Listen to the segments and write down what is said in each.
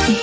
मेरा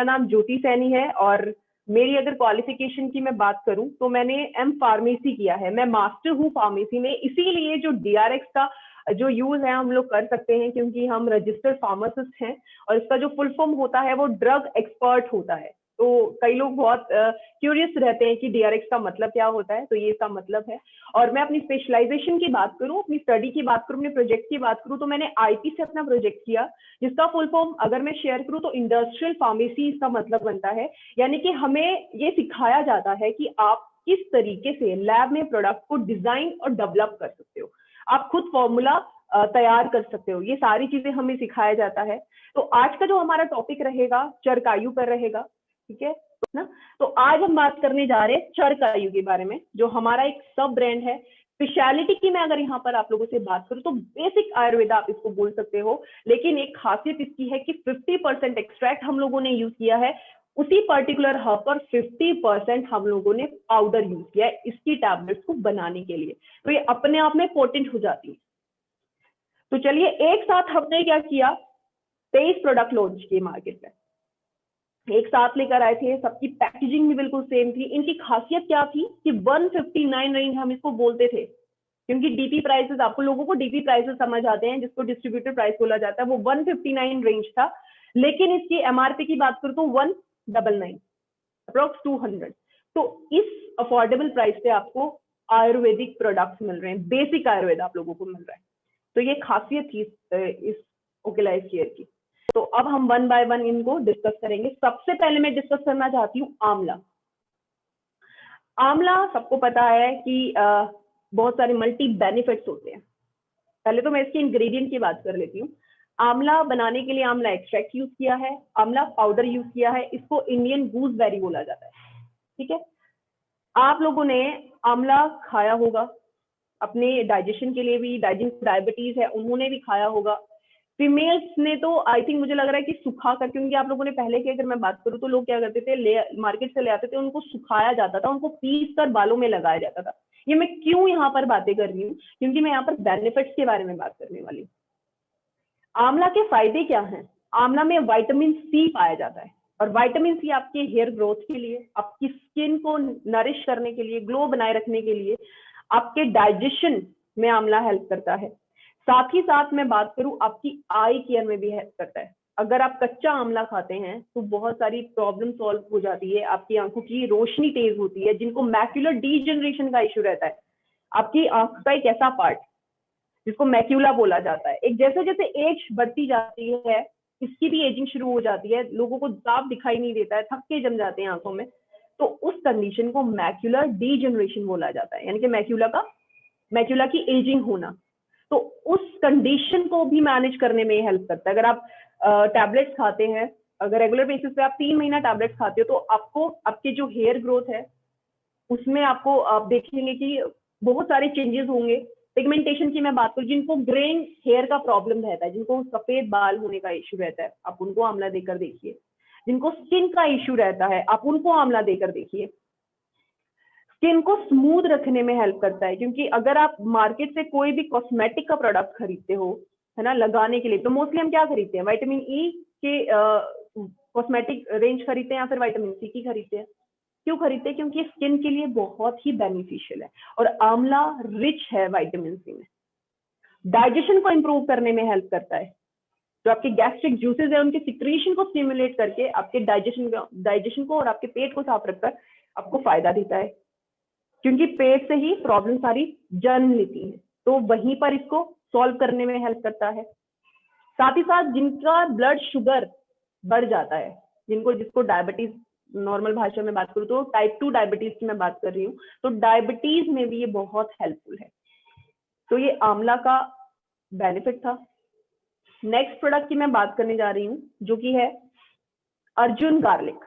नाम ज्योति सैनी है और मेरी अगर क्वालिफिकेशन की मैं बात करूं तो मैंने एम फार्मेसी किया है। मैं मास्टर हूं फार्मेसी में, इसीलिए जो डीआरएक्स का जो यूज है हम लोग कर सकते हैं क्योंकि हम रजिस्टर्ड फार्मासिस्ट हैं और इसका जो फुल फॉर्म होता है वो ड्रग एक्सपर्ट होता है। तो कई लोग बहुत क्यूरियस रहते हैं कि डीआरएक्स का मतलब क्या होता है, तो ये इसका मतलब है। और मैं अपनी स्पेशलाइजेशन की बात करूं, अपनी स्टडी की बात करूं, अपने प्रोजेक्ट की बात करूं तो मैंने आईपी से अपना प्रोजेक्ट किया जिसका फुल फॉर्म अगर मैं शेयर करूं तो इंडस्ट्रियल फार्मेसी इसका मतलब बनता है। यानी कि हमें ये सिखाया जाता है कि आप किस तरीके से लैब में प्रोडक्ट को डिजाइन और डेवलप कर सकते हो, आप खुद फॉर्मूला तैयार कर सकते हो, ये सारी चीजें हमें सिखाया जाता है। तो आज का जो हमारा टॉपिक रहेगा चरकायु पर रहेगा, ठीक है ना। तो आज हम बात करने जा रहे हैं चरकायु के बारे में, जो हमारा एक सब ब्रांड है। स्पेशलिटी की मैं अगर यहाँ पर आप लोगों से बात करूं तो बेसिक आयुर्वेदा आप इसको बोल सकते हो, लेकिन एक खासियत इसकी है कि 50% एक्सट्रैक्ट हम लोगों ने यूज किया है, उसी पर्टिकुलर हब पर 50% हम लोगों ने पाउडर यूज किया है इसकी टैबलेट्स को बनाने के लिए। तो ये अपने आप में पोटेंट हो जाती है। तो चलिए एक साथ हमने क्या किया, 23 प्रोडक्ट लॉन्च किए मार्केट में, एक साथ लेकर आए थे। सबकी पैकेजिंग भी बिल्कुल सेम थी। इनकी खासियत क्या थी कि 159 रेंज हम इसको बोलते थे क्योंकि डीपी प्राइसेस, आपको लोगों को डीपी प्राइसेस समझ आते हैं जिसको डिस्ट्रीब्यूटर प्राइस बोला जाता है, वो 159 रेंज था। लेकिन इसकी एमआरपी की बात करूं तो 199 अप्रोक्स 200। तो इस अफोर्डेबल प्राइस पे आपको आयुर्वेदिक प्रोडक्ट्स मिल रहे हैं, बेसिक आयुर्वेद आप लोगों को मिल रहा है। तो ये खासियत थी इस ओकेलाइफ केयर की। तो अब हम वन बाय वन इनको डिस्कस करेंगे। सबसे पहले मैं डिस्कस करना चाहती हूँ आंवला। आंवला सबको पता है कि बहुत सारे मल्टी बेनिफिट्स होते हैं। पहले तो मैं इसके इंग्रेडिएंट की बात कर लेती हूँ। आंवला बनाने के लिए आंवला एक्सट्रैक्ट यूज किया है, आंवला पाउडर यूज किया है, इसको इंडियन गूसबेरी बोला जाता है, ठीक है। आप लोगों ने आंवला खाया होगा अपने डाइजेशन के लिए भी, डायबिटीज है उन्होंने भी खाया होगा। फीमेल्स ने तो आई थिंक मुझे लग रहा है कि सुखा कर, क्योंकि आप लोगों ने पहले की अगर मैं बात करूं तो लोग क्या करते थे, मार्केट से ले आते थे, उनको सुखाया जाता था, उनको पीस कर बालों में लगाया जाता था। ये मैं क्यों यहाँ पर बातें कर रही हूँ, क्योंकि मैं यहाँ पर बेनिफिट्स के बारे में बात करने वाली हूँ। आंवला के फायदे क्या हैं? आंवला में विटामिन सी पाया जाता है और विटामिन सी आपके हेयर ग्रोथ के लिए, आपकी स्किन को नरिश करने के लिए, ग्लो बनाए रखने के लिए, आपके डाइजेशन में आंवला हेल्प करता है। साथ ही साथ मैं बात करूं आपकी आई केयर में भी हेल्प करता है। अगर आप कच्चा आंवला खाते हैं तो बहुत सारी प्रॉब्लम सॉल्व हो जाती है, आपकी आंखों की रोशनी तेज होती है, जिनको मैक्यूलर डीजनरेशन का इश्यू रहता है, आपकी आंख का एक ऐसा पार्ट जिसको मैक्यूला बोला जाता है, एक जैसे जैसे एज बढ़ती जाती है इसकी भी एजिंग शुरू हो जाती है, लोगों को साफ दिखाई नहीं देता है, थक्के जम जाते हैं आंखों में, तो उस कंडीशन को मैक्यूलर डीजनरेशन बोला जाता है, यानी कि मैक्यूला की एजिंग होना। तो उस कंडीशन को भी मैनेज करने में हेल्प करता है। अगर आप टैबलेट्स खाते हैं, अगर रेगुलर बेसिस पे आप 3 महीना टैबलेट्स खाते हो तो आपको आपके जो हेयर ग्रोथ है उसमें आपको आप देखेंगे कि बहुत सारे चेंजेस होंगे। पिगमेंटेशन की मैं बात करूं, जिनको ग्रेइंग हेयर का प्रॉब्लम रहता है, जिनको सफेद बाल होने का इश्यू रहता है, आप उनको आंवला देकर देखिए। जिनको स्किन का इश्यू रहता है आप उनको आंवला देकर देखिए। स्किन को स्मूथ रखने में हेल्प करता है, क्योंकि अगर आप मार्केट से कोई भी कॉस्मेटिक का प्रोडक्ट खरीदते हो, है ना, लगाने के लिए, तो मोस्टली हम क्या खरीदते हैं, विटामिन ई के कॉस्मेटिक रेंज खरीदते हैं या फिर विटामिन सी की खरीदते हैं। क्यों खरीदते हैं? क्योंकि स्किन के लिए बहुत ही बेनिफिशियल है और आंवला रिच है विटामिन सी में। डाइजेशन को इंप्रूव करने में हेल्प करता है, जो आपके गैस्ट्रिक जूसेस है उनके सिक्रीशन को स्टिमुलेट करके आपके डाइजेशन को और आपके पेट को साफ रखकर आपको फायदा देता है, क्योंकि पेट से ही प्रॉब्लम सारी जन्म लेती है, तो वहीं पर इसको सॉल्व करने में हेल्प करता है। साथ ही साथ जिनका ब्लड शुगर बढ़ जाता है, जिसको डायबिटीज, नॉर्मल भाषा में बात करूं तो टाइप 2 डायबिटीज की मैं बात कर रही हूँ, तो डायबिटीज में भी ये बहुत हेल्पफुल है। तो ये आंवला का बेनिफिट था। नेक्स्ट प्रोडक्ट की मैं बात करने जा रही हूँ जो कि है अर्जुन गार्लिक।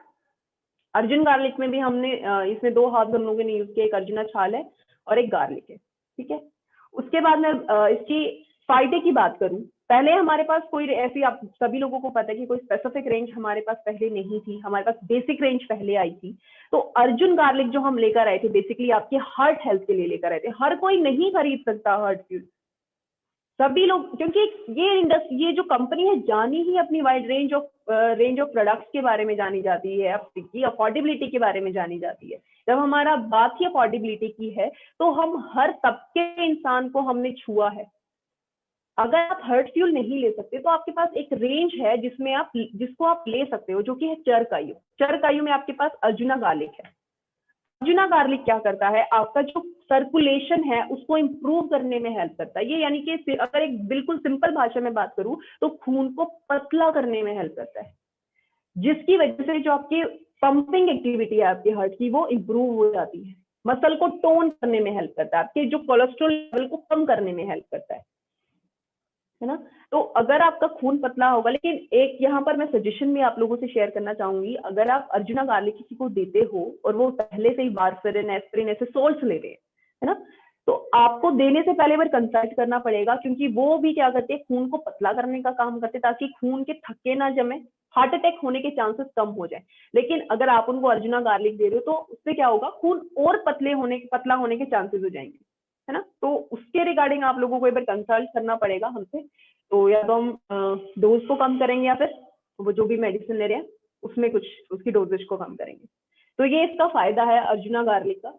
अर्जुन गार्लिक में भी हमने इसमें 2 हर्ब्स हम लोगों ने यूज किया, एक अर्जुना छाल है और एक गार्लिक है, ठीक है। उसके बाद मैं इसकी फायदे की बात करूं पहले हमारे पास कोई ऐसी, आप सभी लोगों को पता है कि कोई स्पेसिफिक रेंज हमारे पास पहले नहीं थी, हमारे पास बेसिक रेंज पहले आई थी। तो अर्जुन गार्लिक जो हम लेकर आए थे बेसिकली आपके हार्ट हेल्थ के लिए लेकर आए थे। हर कोई नहीं खरीद सकता हार्ट फ्यूल, सभी लोग, क्योंकि ये इंडस्ट्री, ये जो कंपनी है जानी ही अपनी वाइड रेंज ऑफ प्रोडक्ट्स के बारे में जानी जाती है, आपकी अफोर्डेबिलिटी के बारे में जानी जाती है। जब हमारा बात ही अफोर्डेबिलिटी की है तो हम हर तबके इंसान को हमने छुआ है। अगर आप हर्ट फ्यूल नहीं ले सकते तो आपके पास एक रेंज है जिसको आप ले सकते हो, जो कि है चरकायु। चरकायु में आपके पास अर्जुना गार्लिक है। अर्जुना गार्लिक क्या करता है, आपका जो सर्कुलेशन है उसको इंप्रूव करने में हेल्प करता है। ये यानी कि अगर एक बिल्कुल सिंपल भाषा में बात करूं तो खून को पतला करने में हेल्प करता है, जिसकी वजह से जो आपकी पंपिंग एक्टिविटी है आपके हार्ट की वो इंप्रूव हो जाती है। मसल को टोन करने में हेल्प करता है, आपके जो कोलेस्ट्रॉल लेवल को कम करने में हेल्प करता है ना। तो अगर आपका खून पतला होगा, लेकिन एक यहाँ पर मैं सजेशन भी आप लोगों से शेयर करना चाहूंगी, अगर आप अर्जुना गार्लिक किसी को देते हो और वो पहले से ही वारफेरिन, एस्पिरिन ऐसे सोल्ट्स ले रहे हैं, है ना, तो आपको देने से पहले बार कंसल्ट करना पड़ेगा, क्योंकि वो भी क्या करते हैं, खून को पतला करने का काम करते हैं, ताकि खून के थक्के ना जमे, हार्ट अटैक होने के चांसेस कम हो जाए। लेकिन अगर आप उनको अर्जुना गार्लिक दे रहे हो तो उससे क्या होगा, खून और पतला होने के चांसेस हो जाएंगे, है ना। तो उसके रिगार्डिंग आप लोगों को एक बार कंसल्ट करना पड़ेगा हमसे। तो या तो हम डोज को कम करेंगे या फिर वो जो भी मेडिसिन ले रहे हैं उसमें कुछ उसकी डोजेज को कम करेंगे। तो ये इसका फायदा है अर्जुना गार्लिक का।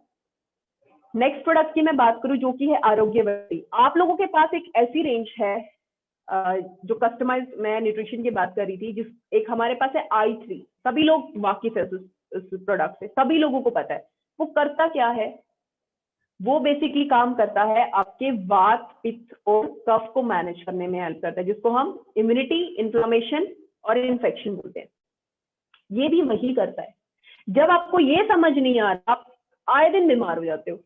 नेक्स्ट प्रोडक्ट की मैं बात करूं जो कि है आरोग्यवती। आप लोगों के पास एक ऐसी रेंज है जो कस्टमाइज, मैं न्यूट्रिशन की बात कर रही थी, जिस एक हमारे पास है i3। सभी लोग वाकिफ है इस प्रोडक्ट से, सभी लोगों को पता है। वो करता क्या है, वो बेसिकली काम करता है आपके वात, पित्त और कफ को मैनेज करने में हेल्प करता है, जिसको हम इम्यूनिटी, इन्फ्लेमेशन और इन्फेक्शन बोलते हैं। ये भी वही करता है। जब आपको ये समझ नहीं आ रहा, आप आए दिन बीमार हो जाते हो,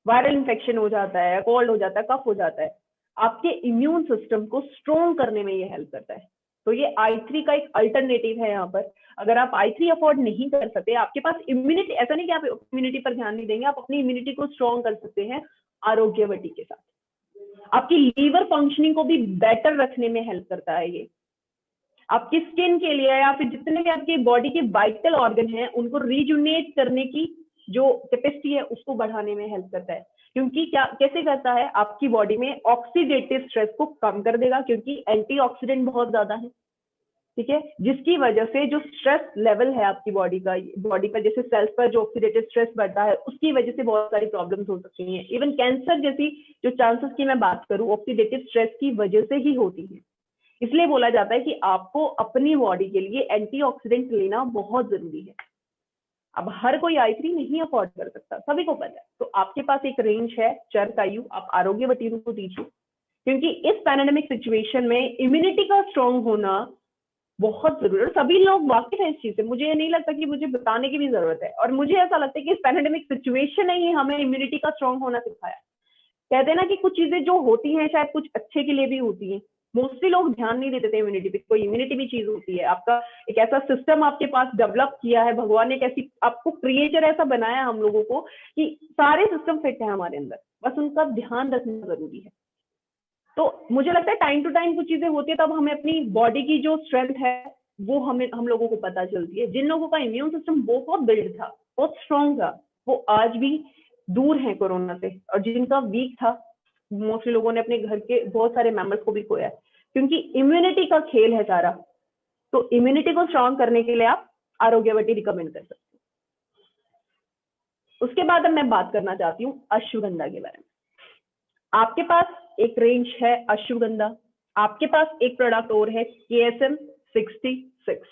वायरल इन्फेक्शन हो जाता है, कोल्ड हो जाता है, कफ हो जाता है, आपके इम्यून सिस्टम को स्ट्रॉन्ग करने में ये हेल्प करता है। तो ये i3 का एक अल्टरनेटिव है यहाँ पर। अगर आप i3 अफोर्ड नहीं कर सकते, आपके पास इम्यूनिटी, ऐसा नहीं कि आप इम्यूनिटी पर ध्यान नहीं देंगे, आप अपनी इम्यूनिटी को स्ट्रॉन्ग कर सकते हैं आरोग्यवटी के साथ। आपकी लीवर फंक्शनिंग को भी बेटर रखने में हेल्प करता है ये। आपकी स्किन के लिए या फिर जितने भी आपकी बॉडी के वाइटल ऑर्गन हैं उनको रिजुनेट करने की जो कैपेसिटी है उसको बढ़ाने में हेल्प करता है। क्योंकि क्या कैसे करता है, आपकी बॉडी में ऑक्सीडेटिव स्ट्रेस को कम कर देगा, क्योंकि एंटीऑक्सीडेंट बहुत ज्यादा है, ठीक है, जिसकी वजह से जो स्ट्रेस लेवल है आपकी बॉडी पर, जैसे सेल्स पर जो ऑक्सीडेटिव स्ट्रेस बढ़ता है उसकी वजह से बहुत सारी प्रॉब्लम्स हो सकती हैं। इवन कैंसर जैसी जो चांसेस की मैं बात करूं, ऑक्सीडेटिव स्ट्रेस की वजह से ही होती है। इसलिए बोला जाता है कि आपको अपनी बॉडी के लिए एंटीऑक्सीडेंट लेना बहुत जरूरी है। अब हर कोई i3 नहीं अफोर्ड कर सकता, सभी को पता है। तो आपके पास एक रेंज है चरकायु, आप आरोग्यवती को दीजिए, क्योंकि इस पैंडेमिक सिचुएशन में इम्यूनिटी का स्ट्रॉन्ग होना बहुत जरूरी है। सभी लोग वाकिफ है इस चीज से, मुझे नहीं लगता कि मुझे बताने की भी जरूरत है। और मुझे ऐसा लगता है कि इस पैंडेमिक सिचुएशन ने ही हमें इम्यूनिटी का स्ट्रॉन्ग होना सिखाया। कहते हैं ना कि कुछ चीजें जो होती हैं शायद कुछ अच्छे के लिए भी होती हैं। मोस्टली लोग ध्यान नहीं देते थे इम्यूनिटी पे। कोई इम्यूनिटी भी चीज होती है, आपका एक ऐसा सिस्टम आपके पास डेवलप किया है भगवान ने, एक ऐसी आपको क्रिएचर ऐसा बनाया हम लोगों को कि सारे सिस्टम फिट है हमारे अंदर, बस उनका ध्यान रखना जरूरी है। तो मुझे लगता है टाइम टू टाइम कुछ चीजें होती है, तब हमें अपनी बॉडी की जो स्ट्रेंथ है वो हम लोगों को पता चलती है। जिन लोगों का इम्यून सिस्टम बहुत बिल्ड था, बहुत स्ट्रॉन्ग था, वो आज भी दूर है कोरोना से। और जिनका वीक था, मोस्टली लोगों ने अपने घर के बहुत सारे मेंबर्स को भी खोया है, क्योंकि इम्यूनिटी का खेल है सारा। तो इम्यूनिटी को स्ट्रॉन्ग करने के लिए आप आरोग्यवती रिकमेंड कर सकते हैं। उसके बाद अब मैं बात करना चाहती हूँ अश्वगंधा के बारे में। आपके पास एक रेंज है अश्वगंधा, आपके पास एक प्रोडक्ट और है KSM 66,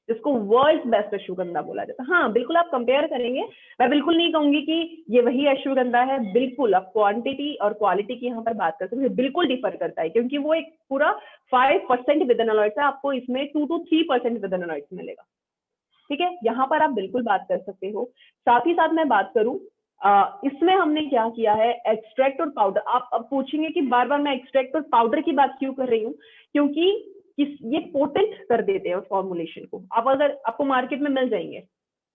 जिसको वर्ल्ड बेस्ट अश्वगंधा बोला जाता है। हाँ बिल्कुल, आप कंपेयर करेंगे, मैं बिल्कुल नहीं कहूंगी कि ये वही अश्वगंधा है, बिल्कुल आप क्वांटिटी और क्वालिटी की यहाँ पर बात करते हैं, बिल्कुल डिफर करता है, क्योंकि वो एक पूरा 5% विदेनोलॉइड्स है, आपको इसमें 2 to 3% विदेनोलॉइड्स मिलेगा, ठीक है। यहाँ पर आप बिल्कुल बात कर सकते हो। साथ ही साथ मैं बात करूं, इसमें हमने क्या किया है, एक्सट्रैक्ट और पाउडर। आप अब पूछेंगे कि बार बार मैं एक्सट्रैक्ट और पाउडर की बात क्यों कर रही हूँ, क्योंकि ये पोटेंट कर देते हैं फॉर्मुलेशन को। आप अगर आपको मार्केट में मिल जाएंगे,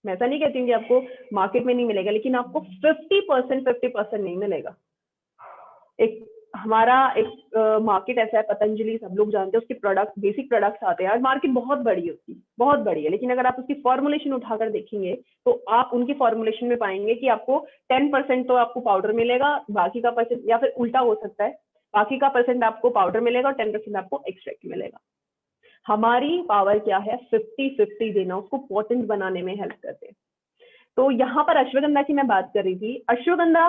मैं ऐसा नहीं कहती हूँ कि आपको मार्केट में नहीं मिलेगा, लेकिन आपको 50% नहीं मिलेगा। एक हमारा एक मार्केट ऐसा है, पतंजलि सब लोग जानते हैं, उसके प्रोडक्ट, बेसिक प्रोडक्ट्स आते हैं, मार्केट बहुत बड़ी है उसकी, बहुत बड़ी है, लेकिन अगर आप उसकी फॉर्मुलेशन उठाकर देखेंगे तो आप उनकी फॉर्मुलेशन में पाएंगे कि आपको 10% तो आपको पाउडर मिलेगा, बाकी का परसेंट, या फिर उल्टा हो सकता है, बाकी का परसेंट आपको पाउडर मिलेगा और 10% आपको एक्सट्रैक्ट मिलेगा। हमारी पावर क्या है, 50-50 देना, उसको पोटेंट बनाने में हेल्प करते हैं। तो यहाँ पर अश्वगंधा की मैं बात कर रही थी। अश्वगंधा,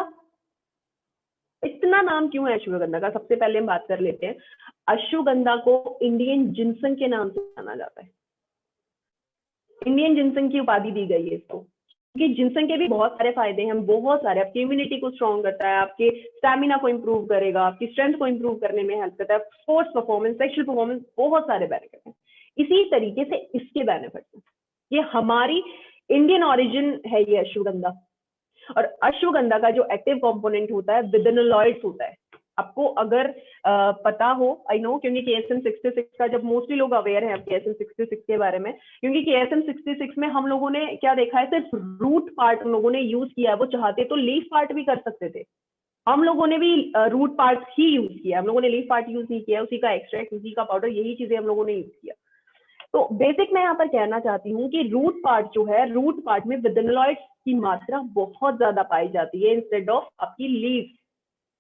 इतना नाम क्यों है अश्वगंधा का, सबसे पहले हम बात कर लेते हैं। अश्वगंधा को इंडियन जिनसंग के नाम से जाना जाता है, इंडियन जिनसंग की उपाधि दी गई है इसको, क्योंकि जिनसंग के भी बहुत सारे फायदे हैं, बहुत सारे, आपकी इम्यूनिटी को स्ट्रॉन्ग करता है, आपके स्टैमिना को इंप्रूव करेगा, आपकी स्ट्रेंथ को इंप्रूव करने में हेल्प करता है, स्पोर्ट्स परफॉर्मेंस, सेक्सुअल परफॉर्मेंस, बहुत सारे बेनिफिट हैं। इसी तरीके से इसके बेनिफिट हैं, ये हमारी इंडियन ओरिजिन है ये अश्वगंधा। और अश्वगंधा का जो एक्टिव कंपोनेंट होता है विदेनोलॉइड्स होता है। आपको अगर पता हो, आई नो, क्योंकि KSM 66 का, जब मोस्टली लोग अवेयर हैं KSM 66 के बारे में, क्योंकि KSM 66 में हम लोगों ने क्या देखा है, सिर्फ रूट पार्ट हम लोगों ने यूज किया है। वो चाहते तो लीफ पार्ट भी कर सकते थे, हम लोगों ने भी रूट पार्ट ही यूज किया, हम लोगों ने लीफ पार्ट यूज नहीं किया, उसी का एक्सट्रैक्ट, उसी का पाउडर, यही चीजें हम लोगों ने यूज किया। तो बेसिक मैं यहाँ पर कहना चाहती हूँ कि रूट पार्ट जो है, रूट पार्ट में विदेनोलॉइड्स की मात्रा बहुत ज्यादा पाई जाती है इंस्टेड ऑफ आपकी लीव,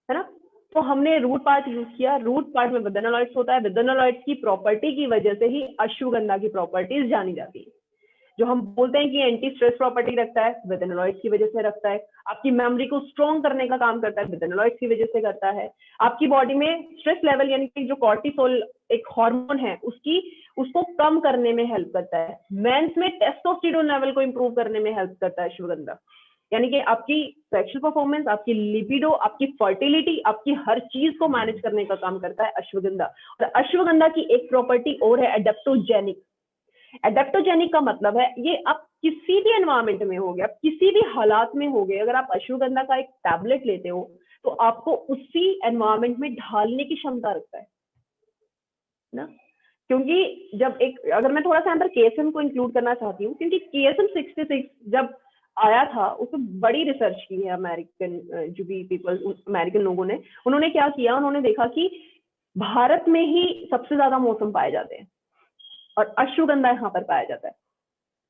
है ना। तो हमने रूट पार्ट यूज किया, रूट पार्ट में विदेनोलॉइड्स होता है, विदेनोलॉइड्स की प्रॉपर्टी की वजह से ही अश्वगंधा की प्रॉपर्टीज जानी जाती है। जो हम बोलते हैं कि एंटी स्ट्रेस प्रॉपर्टी रखता है, विदेनोलॉइड्स की वजह से रखता है। आपकी मेमोरी को स्ट्रॉन्ग करने का काम करता है, विदेनोलॉइड्स की वजह से करता है। आपकी बॉडी में स्ट्रेस लेवल, यानी कि जो कॉर्टिसोल एक हार्मोन है, उसको कम करने में हेल्प करता है। मेंस में टेस्टोस्टेरोन लेवल को इंप्रूव करने में हेल्प करता है अश्वगंधा। यानी कि आपकी सेक्सुअल परफॉर्मेंस, आपकी लिबिडो, आपकी फर्टिलिटी, आपकी हर चीज को मैनेज करने का काम करता है अश्वगंधा। और अश्वगंधा की एक प्रॉपर्टी और है, एडेप्टोजेनिक। एडेप्टोजेनिक का मतलब है ये आप किसी भी एनवायरमेंट में हो गया, किसी भी हालात में हो गए, अगर आप अश्वगंधा का एक टैबलेट लेते हो तो आपको उसी एनवायरमेंट में ढालने की क्षमता रखता है ना। क्योंकि जब एक, अगर मैं थोड़ा सा अंदर KSM को इंक्लूड करना चाहती हूँ, क्योंकि KSM 66 जब आया था उसमें बड़ी रिसर्च की है अमेरिकन, जो भी पीपल, अमेरिकन लोगों ने, उन्होंने क्या किया, उन्होंने देखा कि भारत में ही सबसे ज्यादा मौसम पाए जाते हैं और अश्वगंधा यहाँ पर पाया जाता है।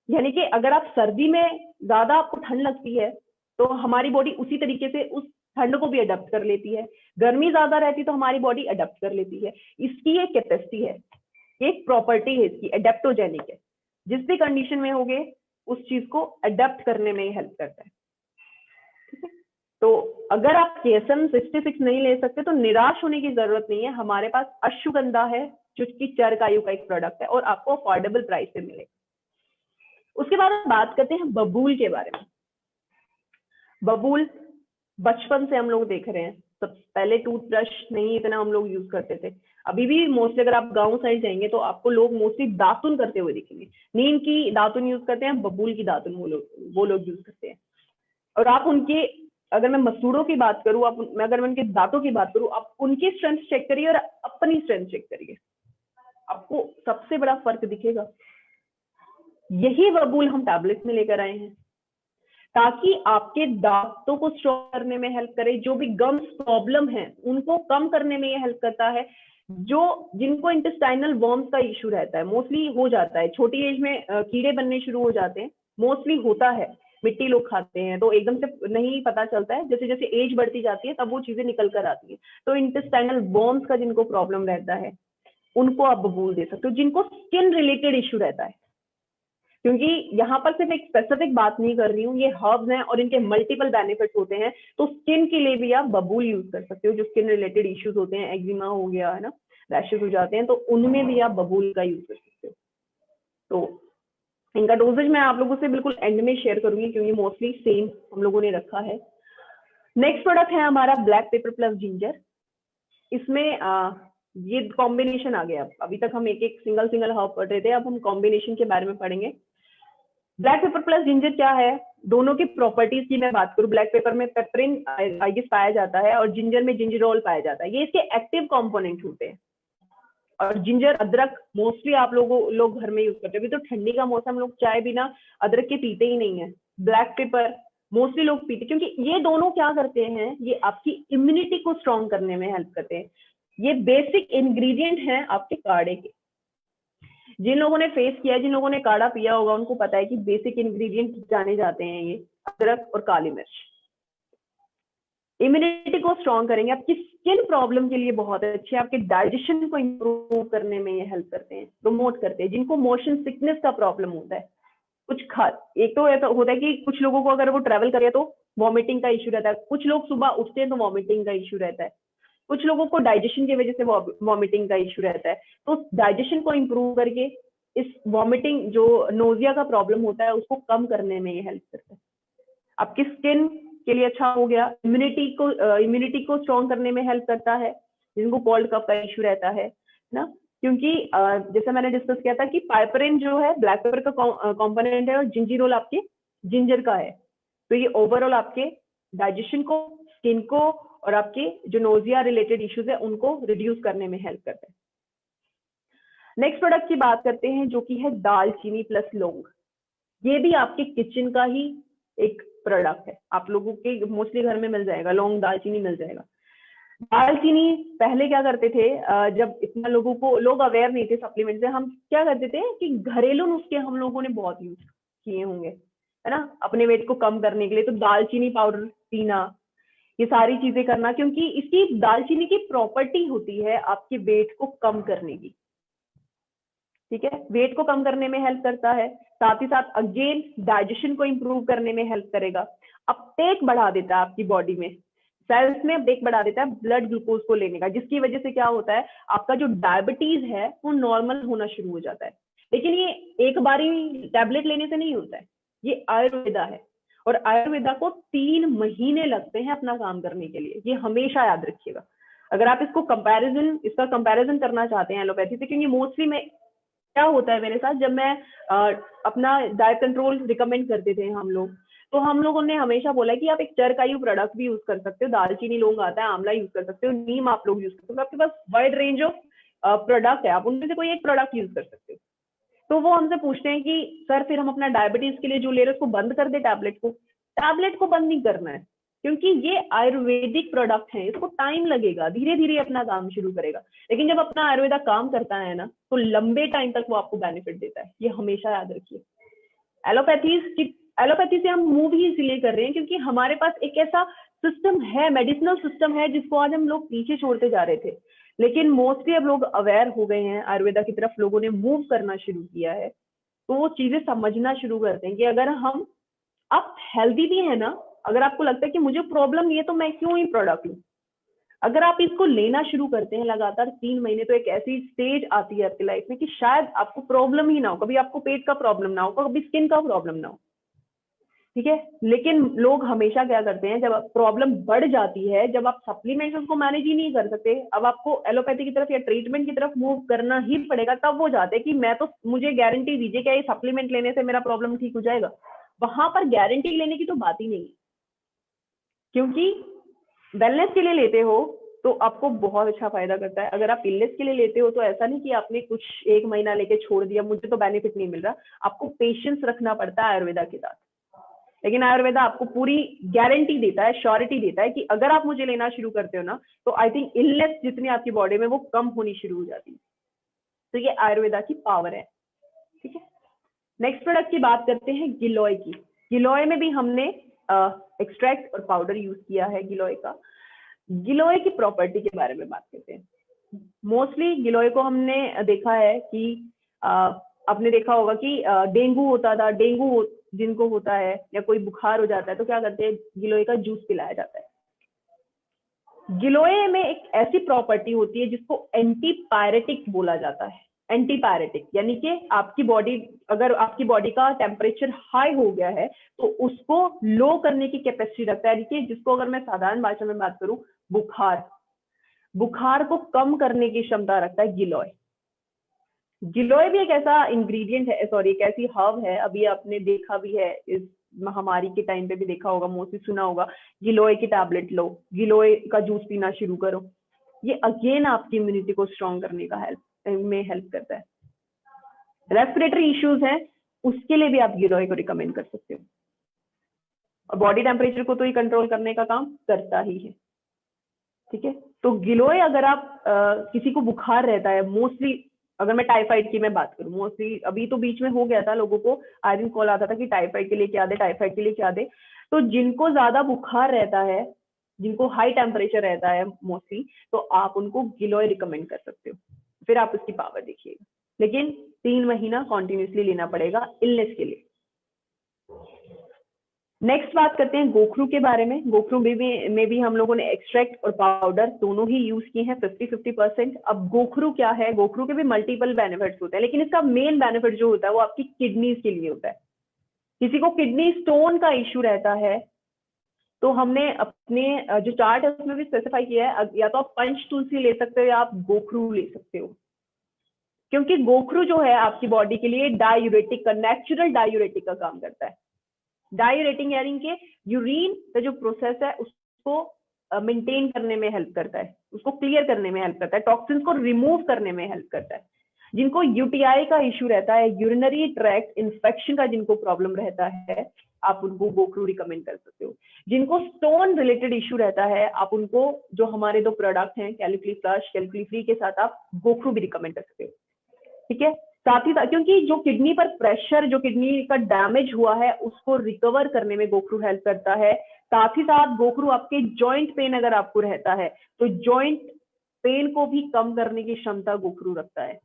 यानी कि अगर आप सर्दी में ज्यादा आपको ठंड लगती है तो हमारी बॉडी उसी तरीके से उस ठंड को भी अडेप्ट कर लेती है, गर्मी ज्यादा रहती तो हमारी बॉडी अडेप्ट कर लेती है। इसकी एक कैपेसिटी है, एक प्रॉपर्टी है इसकी, एडेप्टोजेनिक है। जिस भी कंडीशन में होगे उस चीज को अडेप्ट करने में हेल्प करता है, ठीक है। तो अगर आप KSM 66 नहीं ले सकते तो निराश होने की जरूरत नहीं है, हमारे पास अश्वगंधा है जो कि चरकायु का एक प्रोडक्ट है और आपको अफोर्डेबल प्राइस पे मिलेगा। उसके बाद हम बात करते हैं बबूल के बारे में। बबूल बचपन से हम लोग देख रहे हैं, सब पहले टूथब्रश नहीं इतना हम लोग यूज करते थे, अभी भी मोस्टली अगर आप गांव साइड जाएंगे तो आपको लोग मोस्टली दातुन करते हुए दिखेंगे। नीम की दातुन यूज करते हैं, बबूल की दातुन वो लोग यूज करते हैं। और आप उनके, अगर मैं मसूड़ों की बात करूं, अगर मैं उनके दांतों की बात करूं, आप उनकी स्ट्रेंथ चेक करिए और अपनी स्ट्रेंथ चेक करिए, आपको सबसे बड़ा फर्क दिखेगा। यही बबूल हम टैबलेट में लेकर आए हैं ताकि आपके दांतों को स्ट्रॉन्ग करने में हेल्प करे, जो भी गम्स प्रॉब्लम है उनको कम करने में ये हेल्प करता है। जिनको इंटेस्टाइनल वर्म्स का इशू रहता है, मोस्टली हो जाता है छोटी एज में, कीड़े बनने शुरू हो जाते हैं, मोस्टली होता है, मिट्टी लोग खाते हैं तो एकदम से नहीं पता चलता है, जैसे जैसे एज बढ़ती जाती है तब वो चीजें निकल कर आती है। तो इंटेस्टाइनल वर्म्स का जिनको प्रॉब्लम रहता है उनको आप बबूल दे सकते हो। जिनको स्किन रिलेटेड इशू रहता है, क्योंकि यहाँ पर सिर्फ एक स्पेसिफिक बात नहीं कर रही हूँ, ये हर्ब्स हैं और इनके मल्टीपल बेनिफिट्स होते हैं, तो स्किन के लिए भी आप बबूल यूज कर सकते हो। जो स्किन रिलेटेड इश्यूज होते हैं, एक्जिमा हो गया है ना, रैशेस हो जाते हैं, तो उनमें भी आप बबूल का यूज कर सकते हो। तो इनका डोजेज मैं आप लोगों से बिल्कुल एंड में शेयर करूंगी, क्योंकि मोस्टली सेम हम लोगों ने रखा है। नेक्स्ट प्रोडक्ट है हमारा ब्लैक पेपर प्लस जिंजर। इसमें ये कॉम्बिनेशन आ गया। अभी तक हम एक एक सिंगल हर्ब पढ़ रहे थे, अब हम कॉम्बिनेशन के बारे में पढ़ेंगे। ब्लैक पेपर प्लस जिंजर क्या है, दोनों की प्रॉपर्टीज की मैं बात करूं, ब्लैक पेपर में पेपरिन आई गेस पाया जाता है और जिंजर में जिंजरॉल पाया जाता है, ये इसके एक्टिव कंपोनेंट होते हैं। और जिंजर, अदरक मोस्टली आप लोग घर में यूज करते हैं। अभी तो ठंडी का मौसम, लोग चाय बिना अदरक के पीते ही नहीं है। ब्लैक पेपर मोस्टली लोग पीते, क्योंकि ये दोनों क्या करते हैं, ये आपकी इम्यूनिटी को स्ट्रॉन्ग करने में हेल्प करते हैं। ये बेसिक इंग्रेडिएंट हैं आपके काढ़े के। जिन लोगों ने फेस किया है, जिन लोगों ने काढ़ा पिया होगा, उनको पता है कि बेसिक इंग्रेडिएंट जाने जाते हैं ये अदरक और काली मिर्च। इम्यूनिटी को स्ट्रॉन्ग करेंगे, आपकी स्किन प्रॉब्लम के लिए बहुत अच्छे हैं, आपके डाइजेशन को इंप्रूव करने में ये हेल्प करते हैं, प्रमोट करते हैं। जिनको मोशन सिकनेस का प्रॉब्लम होता है, एक तो ऐसा होता है कि कुछ लोगों को अगर वो ट्रैवल करे तो वॉमिटिंग का इश्यू रहता है, कुछ लोग सुबह उठते हैं तो वॉमिटिंग का इश्यू रहता है, कुछ लोगों को डाइजेशन की वजह से वॉमिटिंग का इश्यू रहता है। तो डाइजेशन को इंप्रूव करके इस वॉमिटिंग जो नोजिया का प्रॉब्लम होता है उसको कम करने में ये हेल्प करता है। आपकी स्किन के लिए अच्छा हो गया, इम्यूनिटी को स्ट्रॉन्ग करने में हेल्प करता है, जिनको कोल्ड कफ का इश्यू रहता है ना, क्योंकि जैसे मैंने डिस्कस किया था कि पाइपरिन जो है ब्लैक पेपर का कंपोनेंट है और जिंजीरोल आपके जिंजर का है। तो ये ओवरऑल आपके डाइजेशन को, स्किन को और आपके जो नोजिया रिलेटेड इश्यूज है उनको रिड्यूस करने में हेल्प करता है। नेक्स्ट प्रोडक्ट की बात करते हैं जो कि है दालचीनी प्लस लौंग। ये भी आपके किचन का ही एक प्रोडक्ट है, आप लोगों के मोस्टली घर में मिल जाएगा, लौंग दालचीनी मिल जाएगा। दालचीनी पहले क्या करते थे, जब इतना लोग अवेयर नहीं थे सप्लीमेंट से, हम क्या करते थे कि घरेलू नुस्खे हम लोगों ने बहुत यूज किए होंगे, है ना, अपने वेट को कम करने के लिए। तो दालचीनी पाउडर पीना, ये सारी चीजें करना, क्योंकि इसकी दालचीनी की प्रॉपर्टी होती है आपके वेट को कम करने की। ठीक है, वेट को कम करने में हेल्प करता है, साथ ही साथ अगेन डाइजेशन को इंप्रूव करने में हेल्प करेगा, अपटेक बढ़ा देता है आपकी बॉडी में, सेल्स में अपटेक बढ़ा देता है ब्लड ग्लूकोज को लेने का, जिसकी वजह से क्या होता है, आपका जो डायबिटीज है वो नॉर्मल होना शुरू हो जाता है। लेकिन ये एक बारी टैबलेट लेने से नहीं होता है, ये आयुर्वेदा है और आयुर्वेदा को 3 महीने लगते हैं अपना काम करने के लिए, ये हमेशा याद रखिएगा। अगर आप इसका कंपैरिजन करना चाहते हैं एलोपैथी से, क्योंकि मोस्टली में क्या होता है मेरे साथ, जब मैं अपना डाइट कंट्रोल रिकमेंड करते थे हम लोग, तो हम लोगों ने हमेशा बोला कि आप एक चरकायु प्रोडक्ट भी यूज कर सकते हो, दालचीनी लौंग आता है, आंवला यूज कर सकते हो, नीम आप लोग यूज कर सकते हो, आपके पास वाइड रेंज ऑफ प्रोडक्ट है, आप उनमें से कोई एक प्रोडक्ट यूज कर सकते हो। तो वो हमसे पूछते हैं कि सर फिर हम अपना डायबिटीज के लिए जो ले रहे हैं उसको बंद कर दे, टैबलेट को बंद नहीं करना है, क्योंकि ये आयुर्वेदिक प्रोडक्ट है, इसको टाइम लगेगा, धीरे धीरे अपना काम शुरू करेगा, लेकिन जब अपना आयुर्वेदा काम करता है ना तो लंबे टाइम तक वो आपको बेनिफिट देता है, ये हमेशा याद रखिए। एलोपैथी से हम मूव ही इसलिए कर रहे हैं क्योंकि हमारे पास एक ऐसा सिस्टम है, मेडिसिनल सिस्टम है, जिसको आज हम लोग पीछे छोड़ते जा रहे थे, लेकिन मोस्टली अब लोग अवेयर हो गए हैं, आयुर्वेदा की तरफ लोगों ने मूव करना शुरू किया है, तो वो चीजें समझना शुरू करते हैं कि अगर हम, आप हेल्दी भी है ना, अगर आपको लगता है कि मुझे प्रॉब्लम ये, तो मैं क्यों ही प्रोडक्ट लूं, अगर आप इसको लेना शुरू करते हैं लगातार 3 महीने, तो एक ऐसी स्टेज आती है आपकी लाइफ में कि शायद आपको प्रॉब्लम ही ना हो, कभी आपको पेट का प्रॉब्लम ना हो, कभी स्किन का प्रॉब्लम ना हो। ठीक है, लेकिन लोग हमेशा क्या करते हैं, जब प्रॉब्लम बढ़ जाती है, जब आप सप्लीमेंट्स उसको मैनेज ही नहीं कर सकते, अब आपको एलोपैथी की तरफ या ट्रीटमेंट की तरफ मूव करना ही पड़ेगा, तब वो जाते हैं कि मैं तो, मुझे गारंटी दीजिए क्या ये सप्लीमेंट लेने से मेरा प्रॉब्लम ठीक हो जाएगा। वहां पर गारंटी लेने की तो बात ही नहीं है, क्योंकि वेलनेस के लिए लेते हो तो आपको बहुत अच्छा फायदा करता है, अगर आप इलनेस के लिए लेते हो तो ऐसा नहीं कि आपने कुछ 1 महीना लेके छोड़ दिया, मुझे तो बेनिफिट नहीं मिल रहा, आपको पेशेंस रखना पड़ता है आयुर्वेदा के साथ। लेकिन आयुर्वेदा आपको पूरी गारंटी देता है, श्योरिटी देता है कि अगर आप मुझे लेना शुरू करते हो ना, तो आई थिंक इलनेस जितनी आपकी बॉडी में वो कम होनी शुरू हो जाती है। तो ये आयुर्वेदा की पावर है। ठीक है, नेक्स्ट प्रोडक्ट की बात करते हैं गिलोय की। गिलोय में भी हमने एक्सट्रैक्ट और पाउडर यूज किया है गिलोय का। गिलोय की प्रॉपर्टी के बारे में बात करते हैं। मोस्टली गिलोय को हमने देखा है कि आपने देखा होगा कि डेंगू होता था, डेंगू जिनको होता है या कोई बुखार हो जाता है तो क्या करते हैं, गिलोय का जूस पिलाया जाता है। गिलोय में एक ऐसी प्रॉपर्टी होती है जिसको एंटीपायरेटिक बोला जाता है। एंटीपायरेटिक यानी कि आपकी बॉडी, अगर आपकी बॉडी का टेम्परेचर हाई हो गया है तो उसको लो करने की कैपेसिटी रखता है, यानी कि जिसको अगर मैं साधारण भाषा में बात करूं, बुखार को कम करने की क्षमता रखता है गिलोय। गिलोय भी एक ऐसा इंग्रेडिएंट है, सॉरी एक ऐसी हर्ब है, अभी आपने देखा भी है, इस महामारी के टाइम पे भी देखा होगा, मोस्टली सुना होगा, गिलोय की टैबलेट लो, गिलोय का जूस पीना शुरू करो। ये अगेन आपकी इम्यूनिटी को स्ट्रॉन्ग करने का हेल्प करता है। रेस्पिरेटरी इश्यूज है उसके लिए भी आप गिलोय को रिकमेंड कर सकते हो। और बॉडी टेम्परेचर को तो ये कंट्रोल करने का काम करता ही है। ठीक है, तो गिलोय अगर आप किसी को बुखार रहता है, मोस्टली अगर मैं टाइफाइड की मैं बात करूं, मोस्टली अभी तो बीच में हो गया था, लोगों को आए दिन कॉल आता था कि टाइफाइड के लिए क्या दे, टाइफाइड के लिए क्या दे। तो जिनको ज्यादा बुखार रहता है, जिनको हाई टेम्परेचर रहता है मोस्टली, तो आप उनको गिलोय रिकमेंड कर सकते हो, फिर आप उसकी पावर देखिएगा। लेकिन 3 महीना कॉन्टिन्यूसली लेना पड़ेगा इलनेस के लिए। नेक्स्ट बात करते हैं गोखरू के बारे में। गोखरू में भी हम लोगों ने एक्सट्रैक्ट और पाउडर दोनों ही यूज किए हैं 50-50%। अब गोखरू क्या है, गोखरू के भी मल्टीपल बेनिफिट्स होते हैं, लेकिन इसका मेन बेनिफिट जो होता है वो आपकी किडनीज के लिए होता है। किसी को किडनी स्टोन का इश्यू रहता है तो हमने अपने जो चार्ट है उसमें भी स्पेसिफाई किया है, या तो आप पंच तुलसी ले सकते हो या आप गोखरू ले सकते हो, क्योंकि गोखरू जो है आपकी बॉडी के लिए डायूरेटिक का, नेचुरल डायूरेटिक का काम करता है। डायूरेटिंग यानी कि यूरिन का जो प्रोसेस है उसको मेंटेन करने में हेल्प करता है, उसको क्लियर करने में हेल्प करता है, टॉक्सिन्स को रिमूव करने में हेल्प करता है। जिनको यूटीआई का इश्यू रहता है, यूरिनरी ट्रैक्ट इन्फेक्शन का जिनको प्रॉब्लम रहता है, आप उनको गोखरू रिकमेंड कर सकते हो। जिनको स्टोन रिलेटेड इश्यू रहता है, आप उनको जो हमारे 2 प्रोडक्ट हैं कैल्कुली फ्लश, कैल्कुली फ्री के साथ आप गोखरू भी रिकमेंड कर सकते हो। ठीक है, साथ ही साथ क्योंकि जो किडनी पर प्रेशर, जो किडनी का डैमेज हुआ है उसको रिकवर करने में गोखरू हेल्प करता है। साथ ही साथ गोखरू आपके जॉइंट पेन अगर आपको रहता है तो जॉइंट पेन को भी कम करने की क्षमता गोखरू रखता है।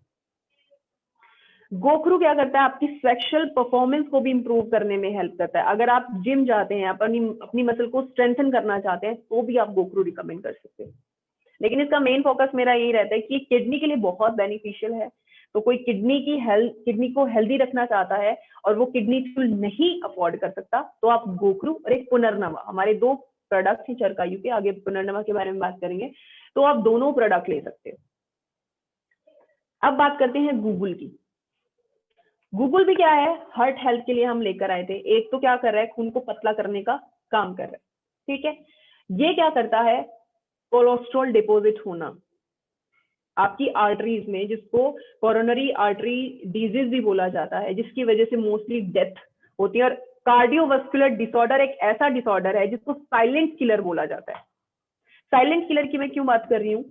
गोखरू क्या करता है, आपकी सेक्सुअल परफॉर्मेंस को भी इंप्रूव करने में हेल्प करता है। अगर आप जिम जाते हैं, अपनी मसल को स्ट्रेंथन करना चाहते हैं तो भी आप गोखरू रिकमेंड कर सकते हैं। लेकिन इसका मेन फोकस मेरा यही रहता है कि किडनी के लिए बहुत बेनिफिशियल है। तो कोई किडनी को हेल्दी रखना चाहता है और वो किडनी टूल नहीं अफोर्ड कर सकता, तो आप गोखरू और एक पुनर्नवा, हमारे 2 प्रोडक्ट हैं चरकायु के, आगे पुनर्नवा के बारे में बात करेंगे, तो आप दोनों प्रोडक्ट ले सकते हो। अब बात करते हैं गूगल की। गूगल भी क्या है, हार्ट हेल्थ के लिए हम लेकर आए थे। एक तो क्या कर रहा है, खून को पतला करने का काम कर रहा है। ठीक है, ये क्या करता है, कोलेस्ट्रॉल डिपॉजिट होना आपकी आर्टरीज में, जिसको कोरोनरी आर्टरी डिजीज भी बोला जाता है, जिसकी वजह से मोस्टली डेथ होती है। और कार्डियोवास्कुलर डिसऑर्डर एक ऐसा डिसऑर्डर है जिसको साइलेंट किलर बोला जाता है। साइलेंट किलर की मैं क्यों बात कर रही हूँ,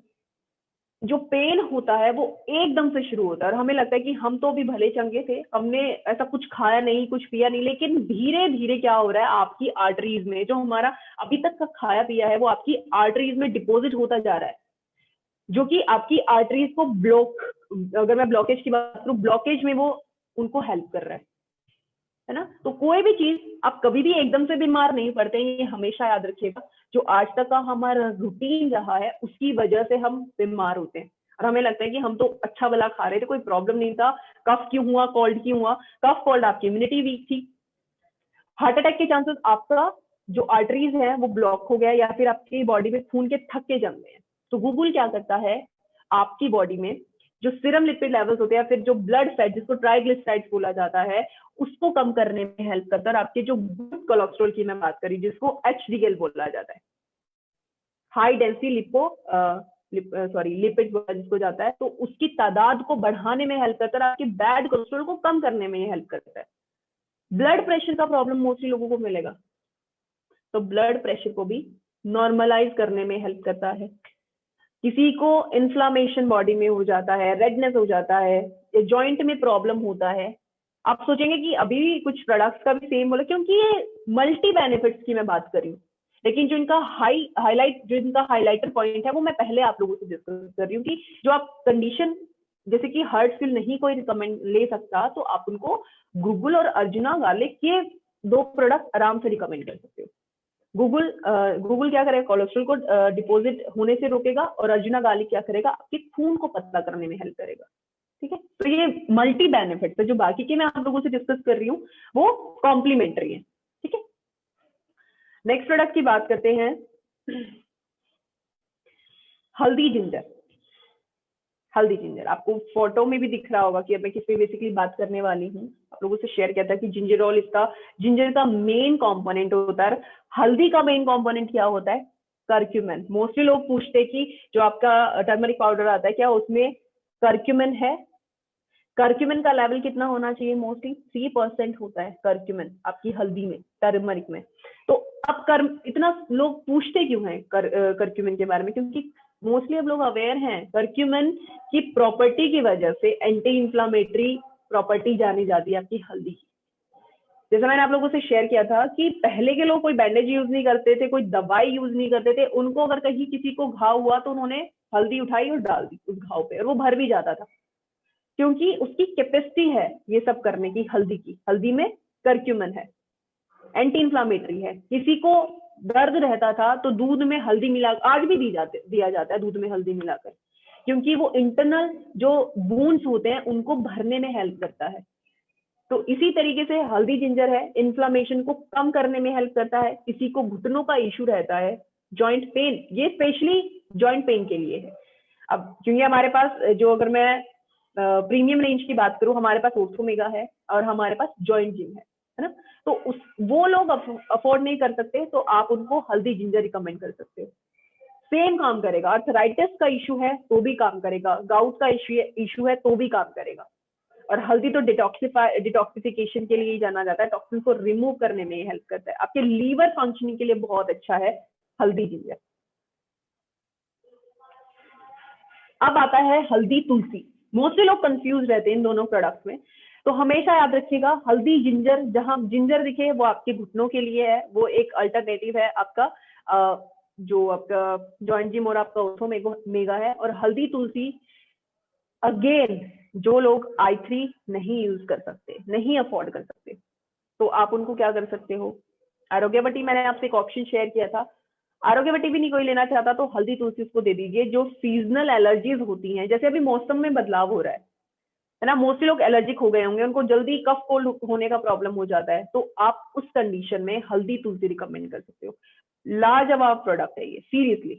जो पेन होता है वो एकदम से शुरू होता है और हमें लगता है कि हम तो अभी भले चंगे थे, हमने ऐसा कुछ खाया नहीं, कुछ पिया नहीं, लेकिन धीरे धीरे क्या हो रहा है, आपकी आर्टरीज में जो हमारा अभी तक का खाया पिया है वो आपकी आर्टरीज में डिपॉजिट होता जा रहा है, जो कि आपकी आर्टरीज को ब्लॉक, अगर मैं ब्लॉकेज की बात करूं, ब्लॉकेज में वो उनको हेल्प कर रहा है ना। तो कोई भी चीज, आप कभी भी एकदम से बीमार नहीं पड़ते हैं, ये हमेशा याद रखिएगा। जो आज तक का हमारा रूटीन रहा है उसकी वजह से हम बीमार होते हैं और हमें लगता है कि हम तो अच्छा भला खा रहे थे, कोई प्रॉब्लम नहीं था, कफ क्यों हुआ, कोल्ड क्यों हुआ, कफ कोल्ड आपकी इम्यूनिटी वीक थी, हार्ट अटैक के चांसेस आपका जो आर्टरीज है वो ब्लॉक हो गया, या फिर आपकी बॉडी में खून के थक्के जम गए हैं। तो गूगल क्या करता है, आपकी बॉडी में जो सीरम लिपिड लेवल्स होते हैं, फिर जो ब्लड फैट जिसको ट्राइग्लिसराइड्स बोला जाता है, उसको कम करने में हेल्प करता है। और आपके जो गुड कोलेस्ट्रॉल की मैं बात करी, जिसको एचडीएल बोला जाता है, हाई डेंसिटी लिपिड जिसको जाता है, तो उसकी तादाद को बढ़ाने में हेल्प करता है, आपके बैड कोलेस्ट्रॉल को कम करने में हेल्प करता है। ब्लड प्रेशर का प्रॉब्लम मोस्टली लोगों को मिलेगा, तो ब्लड प्रेशर को भी नॉर्मलाइज करने में हेल्प करता है। किसी को इन्फ्लामेशन बॉडी में हो जाता है, रेडनेस हो जाता है, या जॉइंट में प्रॉब्लम होता है, आप सोचेंगे कि अभी कुछ प्रोडक्ट्स का भी सेम बोला, क्योंकि ये मल्टी बेनिफिट्स की मैं बात कर रही हूँ, लेकिन जो इनका जो इनका हाईलाइटर पॉइंट है वो मैं पहले आप लोगों से डिस्कस कर रही हूँ कि जो आप कंडीशन जैसे कि हार्ट फिल नहीं कोई रिकमेंड ले सकता, तो आप उनको गूगल और अर्जुना गार्लिक के 2 प्रोडक्ट आराम से रिकमेंड कर सकते हो। गूगल क्या करेगा, कोलेस्ट्रॉल को डिपॉजिट होने से रोकेगा, और अर्जुना गार्लिक क्या करेगा, आपके खून को पतला करने में हेल्प करेगा। ठीक है, तो ये मल्टी बेनिफिट्स है, जो बाकी के मैं आप लोगों से डिस्कस कर रही हूँ वो कॉम्प्लीमेंट्री है। ठीक है, नेक्स्ट प्रोडक्ट की बात करते हैं, हल्दी जिंजर। हल्दी जिंजर आपको फोटो में भी दिख रहा होगा कि अब मैं किस पे बेसिकली बात करने वाली हूँ। आप लोगों से शेयर किया था कि जिंजरॉल इसका जिंजर का मेन कंपोनेंट होता है। हल्दी का मेन कंपोनेंट क्या होता है, कर्क्यूमिन। मोस्टली लोग पूछते हैं कि जो आपका टर्मरिक पाउडर आता है क्या उसमें कर्क्यूमिन है। कर्क्यूमिन का लेवल कितना होना चाहिए, मोस्टली 3% होता है कर्क्यूमिन आपकी हल्दी में, टर्मरिक में। तो अब इतना लोग पूछते क्यों हैं करक्यूमिन के बारे में, क्योंकि मोस्टली अब लोग अवेयर हैं करक्यूमिन की प्रॉपर्टी की वजह से एंटी इंफ्लामेटरी प्रॉपर्टी जानी जाती है आपकी हल्दी की। जैसे मैंने आप लोगों से शेयर किया था कि पहले के लोग कोई बैंडेज यूज नहीं करते थे, कोई दवाई यूज नहीं करते थे, उनको अगर कहीं किसी को घाव हुआ तो उन्होंने हल्दी उठाई और डाल दी उस घाव पे और वो भर भी जाता था, क्योंकि उसकी कैपेसिटी है ये सब करने की। हल्दी में करक्यूमिन है, एंटी इंफ्लामेटरी है। किसी को दर्द रहता था तो दूध में हल्दी मिला, आज भी दिया जाता है दूध में हल्दी मिलाकर, क्योंकि वो इंटरनल जो वुंड्स होते हैं उनको भरने में हेल्प करता है। तो इसी तरीके से हल्दी जिंजर है, इन्फ्लामेशन को कम करने में हेल्प करता है। किसी को घुटनों का इशू रहता है, जॉइंट पेन, ये स्पेशली जॉइंट पेन के लिए है। अब क्योंकि हमारे पास जो, अगर मैं प्रीमियम रेंज की बात करूं, हमारे पास ओर्थोमेगा है और हमारे पास जॉइंट जिम है ना, तो वो लोग अफोर्ड नहीं कर सकते तो आप उनको हल्दी जिंजर रिकमेंड कर सकते हो। सेम काम करेगा। आर्थराइटिस का इशू है तो भी काम करेगा, गाउट का इशू है तो भी काम करेगा। और हल्दी तो डिटॉक्सिफिकेशन के लिए ही जाना जाता है, टॉक्सिन को रिमूव करने में हेल्प करता है। आपके लीवर फंक्शनिंग के लिए बहुत अच्छा है हल्दी जिंजर। अब आता है हल्दी तुलसी। मोस्टली लोग कंफ्यूज रहते हैं इन दोनों प्रोडक्ट्स में, तो हमेशा याद रखिएगा हल्दी जिंजर, जहां जिंजर दिखे वो आपके घुटनों के लिए है, वो एक अल्टरनेटिव है आपका जो आपका जॉइंट जिम और आपका ओर्थोमेगा है। और हल्दी तुलसी अगेन, जो लोग i3 नहीं यूज कर सकते, नहीं अफोर्ड कर सकते, तो आप उनको क्या कर सकते हो, आरोग्यवटी, मैंने आपसे एक ऑप्शन शेयर किया था, आरोग्यवटी भी नहीं कोई लेना चाहता तो हल्दी तुलसी उसको दे दीजिए। जो सीजनल एलर्जीज होती हैं, जैसे अभी मौसम में बदलाव हो रहा है ना, मोस्टली लोग एलर्जिक हो गए होंगे, उनको जल्दी कफ कोल्ड होने का प्रॉब्लम हो जाता है, तो आप उस कंडीशन में हल्दी तुलसी रिकमेंड कर सकते हो। लाजवाब प्रोडक्ट है ये, सीरियसली,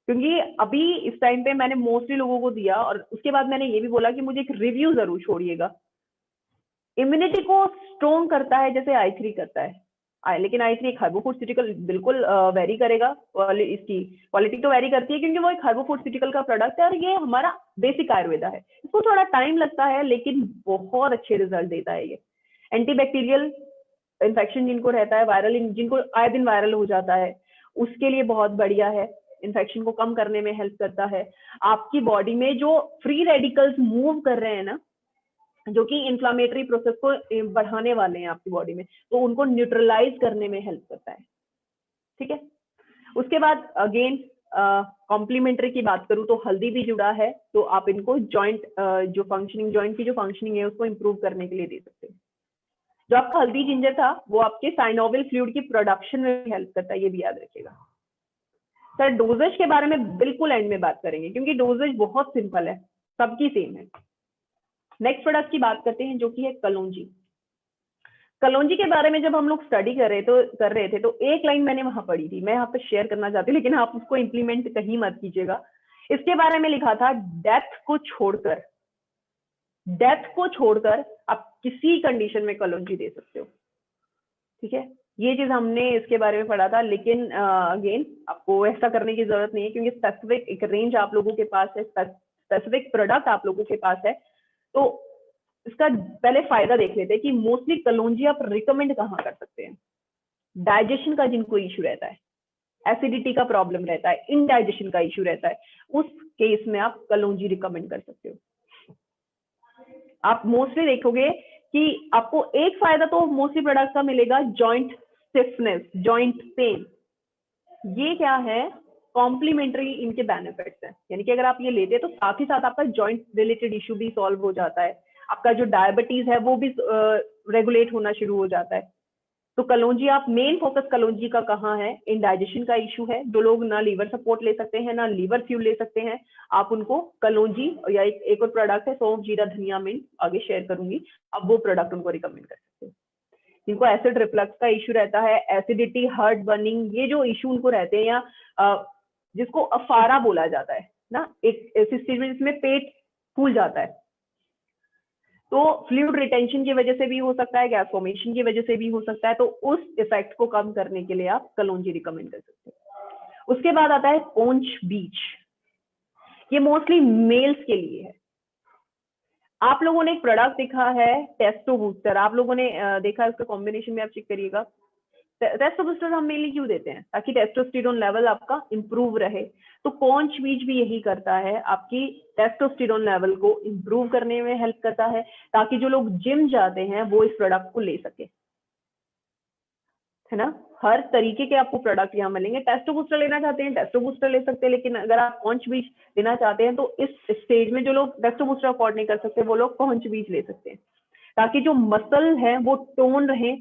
क्योंकि अभी इस टाइम पे मैंने मोस्टली लोगों को दिया और उसके बाद मैंने ये भी बोला कि मुझे एक रिव्यू जरूर छोड़िएगा। इम्यूनिटी को स्ट्रॉन्ग करता है जैसे i3 करता है, लेकिन i3 एक हार्बोफूटिकल बिल्कुल वेरी करेगा, इसकी क्वालिटी तो वेरी करती है क्योंकि वो एक हार्बोफूटिकल का प्रोडक्ट है और ये हमारा बेसिक आयुर्वेदा है। इसको थोड़ा टाइम लगता है लेकिन बहुत अच्छे रिजल्ट देता है ये। एंटीबैक्टीरियल इन्फेक्शन जिनको रहता है, वायरल, जिनको आए दिन वायरल हो जाता है, उसके लिए बहुत बढ़िया है। इन्फेक्शन को कम करने में हेल्प करता है। आपकी बॉडी में जो फ्री रेडिकल्स मूव कर रहे हैं ना, जो कि इंफ्लामेटरी प्रोसेस को बढ़ाने वाले हैं आपकी बॉडी में, तो उनको न्यूट्रलाइज करने में हेल्प करता है। ठीक है, उसके बाद अगेन कॉम्प्लीमेंट्री की बात करूं तो हल्दी भी जुड़ा है, तो आप इनको जॉइंट जो फंक्शनिंग, जॉइंट की जो फंक्शनिंग है उसको इंप्रूव करने के लिए दे सकते हैं। जो आपका हल्दी जिंजर था वो आपके साइनोविल फ्लूइड की प्रोडक्शन में हेल्प करता है, ये भी याद रखिएगा। सर डोजेज के बारे में बिल्कुल एंड में बात करेंगे क्योंकि डोजेज बहुत सिंपल है, सबकी सेम है। नेक्स्ट प्रोडक्ट की बात करते हैं जो कि है कलौंजी। कलौंजी के बारे में जब हम लोग स्टडी कर रहे थे तो एक लाइन मैंने वहां पढ़ी थी, मैं यहाँ पे शेयर करना चाहती हूँ, लेकिन आप उसको इंप्लीमेंट कहीं मत कीजिएगा। इसके बारे में लिखा था, डेथ को छोड़कर आप किसी कंडीशन में कलौंजी दे सकते हो। ठीक है, ये चीज हमने इसके बारे में पढ़ा था, लेकिन अगेन आपको ऐसा करने की जरूरत नहीं है क्योंकि स्पेसिफिक एक रेंज आप लोगों के पास है, स्पेसिफिक प्रोडक्ट आप लोगों के पास है। तो इसका पहले फायदा देख लेते हैं कि मोस्टली कलौंजी आप रिकमेंड कहाँ कर सकते हैं। डाइजेशन का जिनको इश्यू रहता है, एसिडिटी का प्रॉब्लम रहता है, इनडाइजेशन का इश्यू रहता है, उस केस में आप कलौंजी रिकमेंड कर सकते हो। आप मोस्टली देखोगे कि आपको एक फायदा तो मोस्टली प्रोडक्ट का मिलेगा, जॉइंट स्टिफनेस, जॉइंट पेन। ये क्या है, कॉम्प्लीमेंट्री इनके बेनिफिट्स हैं, यानी कि अगर आप ये लेते हैं तो साथ ही साथ आपका जॉइंट रिलेटेड इश्यू भी सॉल्व हो जाता है, आपका जो डायबिटीज है वो भी रेगुलेट होना शुरू हो जाता है। तो कलौंजी, आप मेन फोकस कलौंजी का कहाँ है, इंडाइजेशन का इशू है, जो लोग ना लीवर सपोर्ट ले सकते हैं ना लीवर फ्यूल ले सकते हैं, आप उनको कलौंजी या एक और प्रोडक्ट है सौंफ जीरा धनिया मिंट, आगे शेयर करूंगी, अब वो प्रोडक्ट उनको रिकमेंड कर सकते हैं। जिनको एसिड रिफ्लक्स का इशू रहता है, एसिडिटी, हार्ट बर्निंग, ये जो इशू उनको रहते हैं, या जिसको अफारा बोला जाता है ना, एक ऐसी स्टेज में जिसमें पेट फूल जाता है, तो फ्लूइड रिटेंशन की वजह से भी हो सकता है, गैस फॉर्मेशन की वजह से भी हो सकता है, तो उस इफेक्ट को कम करने के लिए आप कलौंजी रिकमेंड कर सकते हैं। उसके बाद आता है पोंच बीच, ये मोस्टली मेल्स के लिए है। आप लोगों ने एक प्रोडक्ट देखा है टेस्टो बूस्टर, आप लोगों ने देखा है, उसका कॉम्बिनेशन में आप चेक करिएगा, टेस्टो बूस्टर हम मेनली क्यों देते हैं? ताकि टेस्टोस्टेरोन लेवल आपका इंप्रूव रहे। तो कॉन्च बीज भी यही करता है, आपकी टेस्टोस्टेरोन लेवल को इंप्रूव करने में हेल्प करता है, ताकि जो लोग जिम जाते हैं वो इस प्रोडक्ट को ले सके, है ना। हर तरीके के आपको प्रोडक्ट यहाँ मिलेंगे। टेस्टो बूस्टर लेना चाहते हैं टेस्टो बूस्टर ले सकते हैं, लेकिन अगर आप कॉन्च बीज लेना चाहते हैं तो इस स्टेज में जो लोग टेस्टो बूस्टर अफोर्ड नहीं कर सकते वो लोग कॉन्च बीज ले सकते हैं, ताकि जो मसल है वो टोन रहे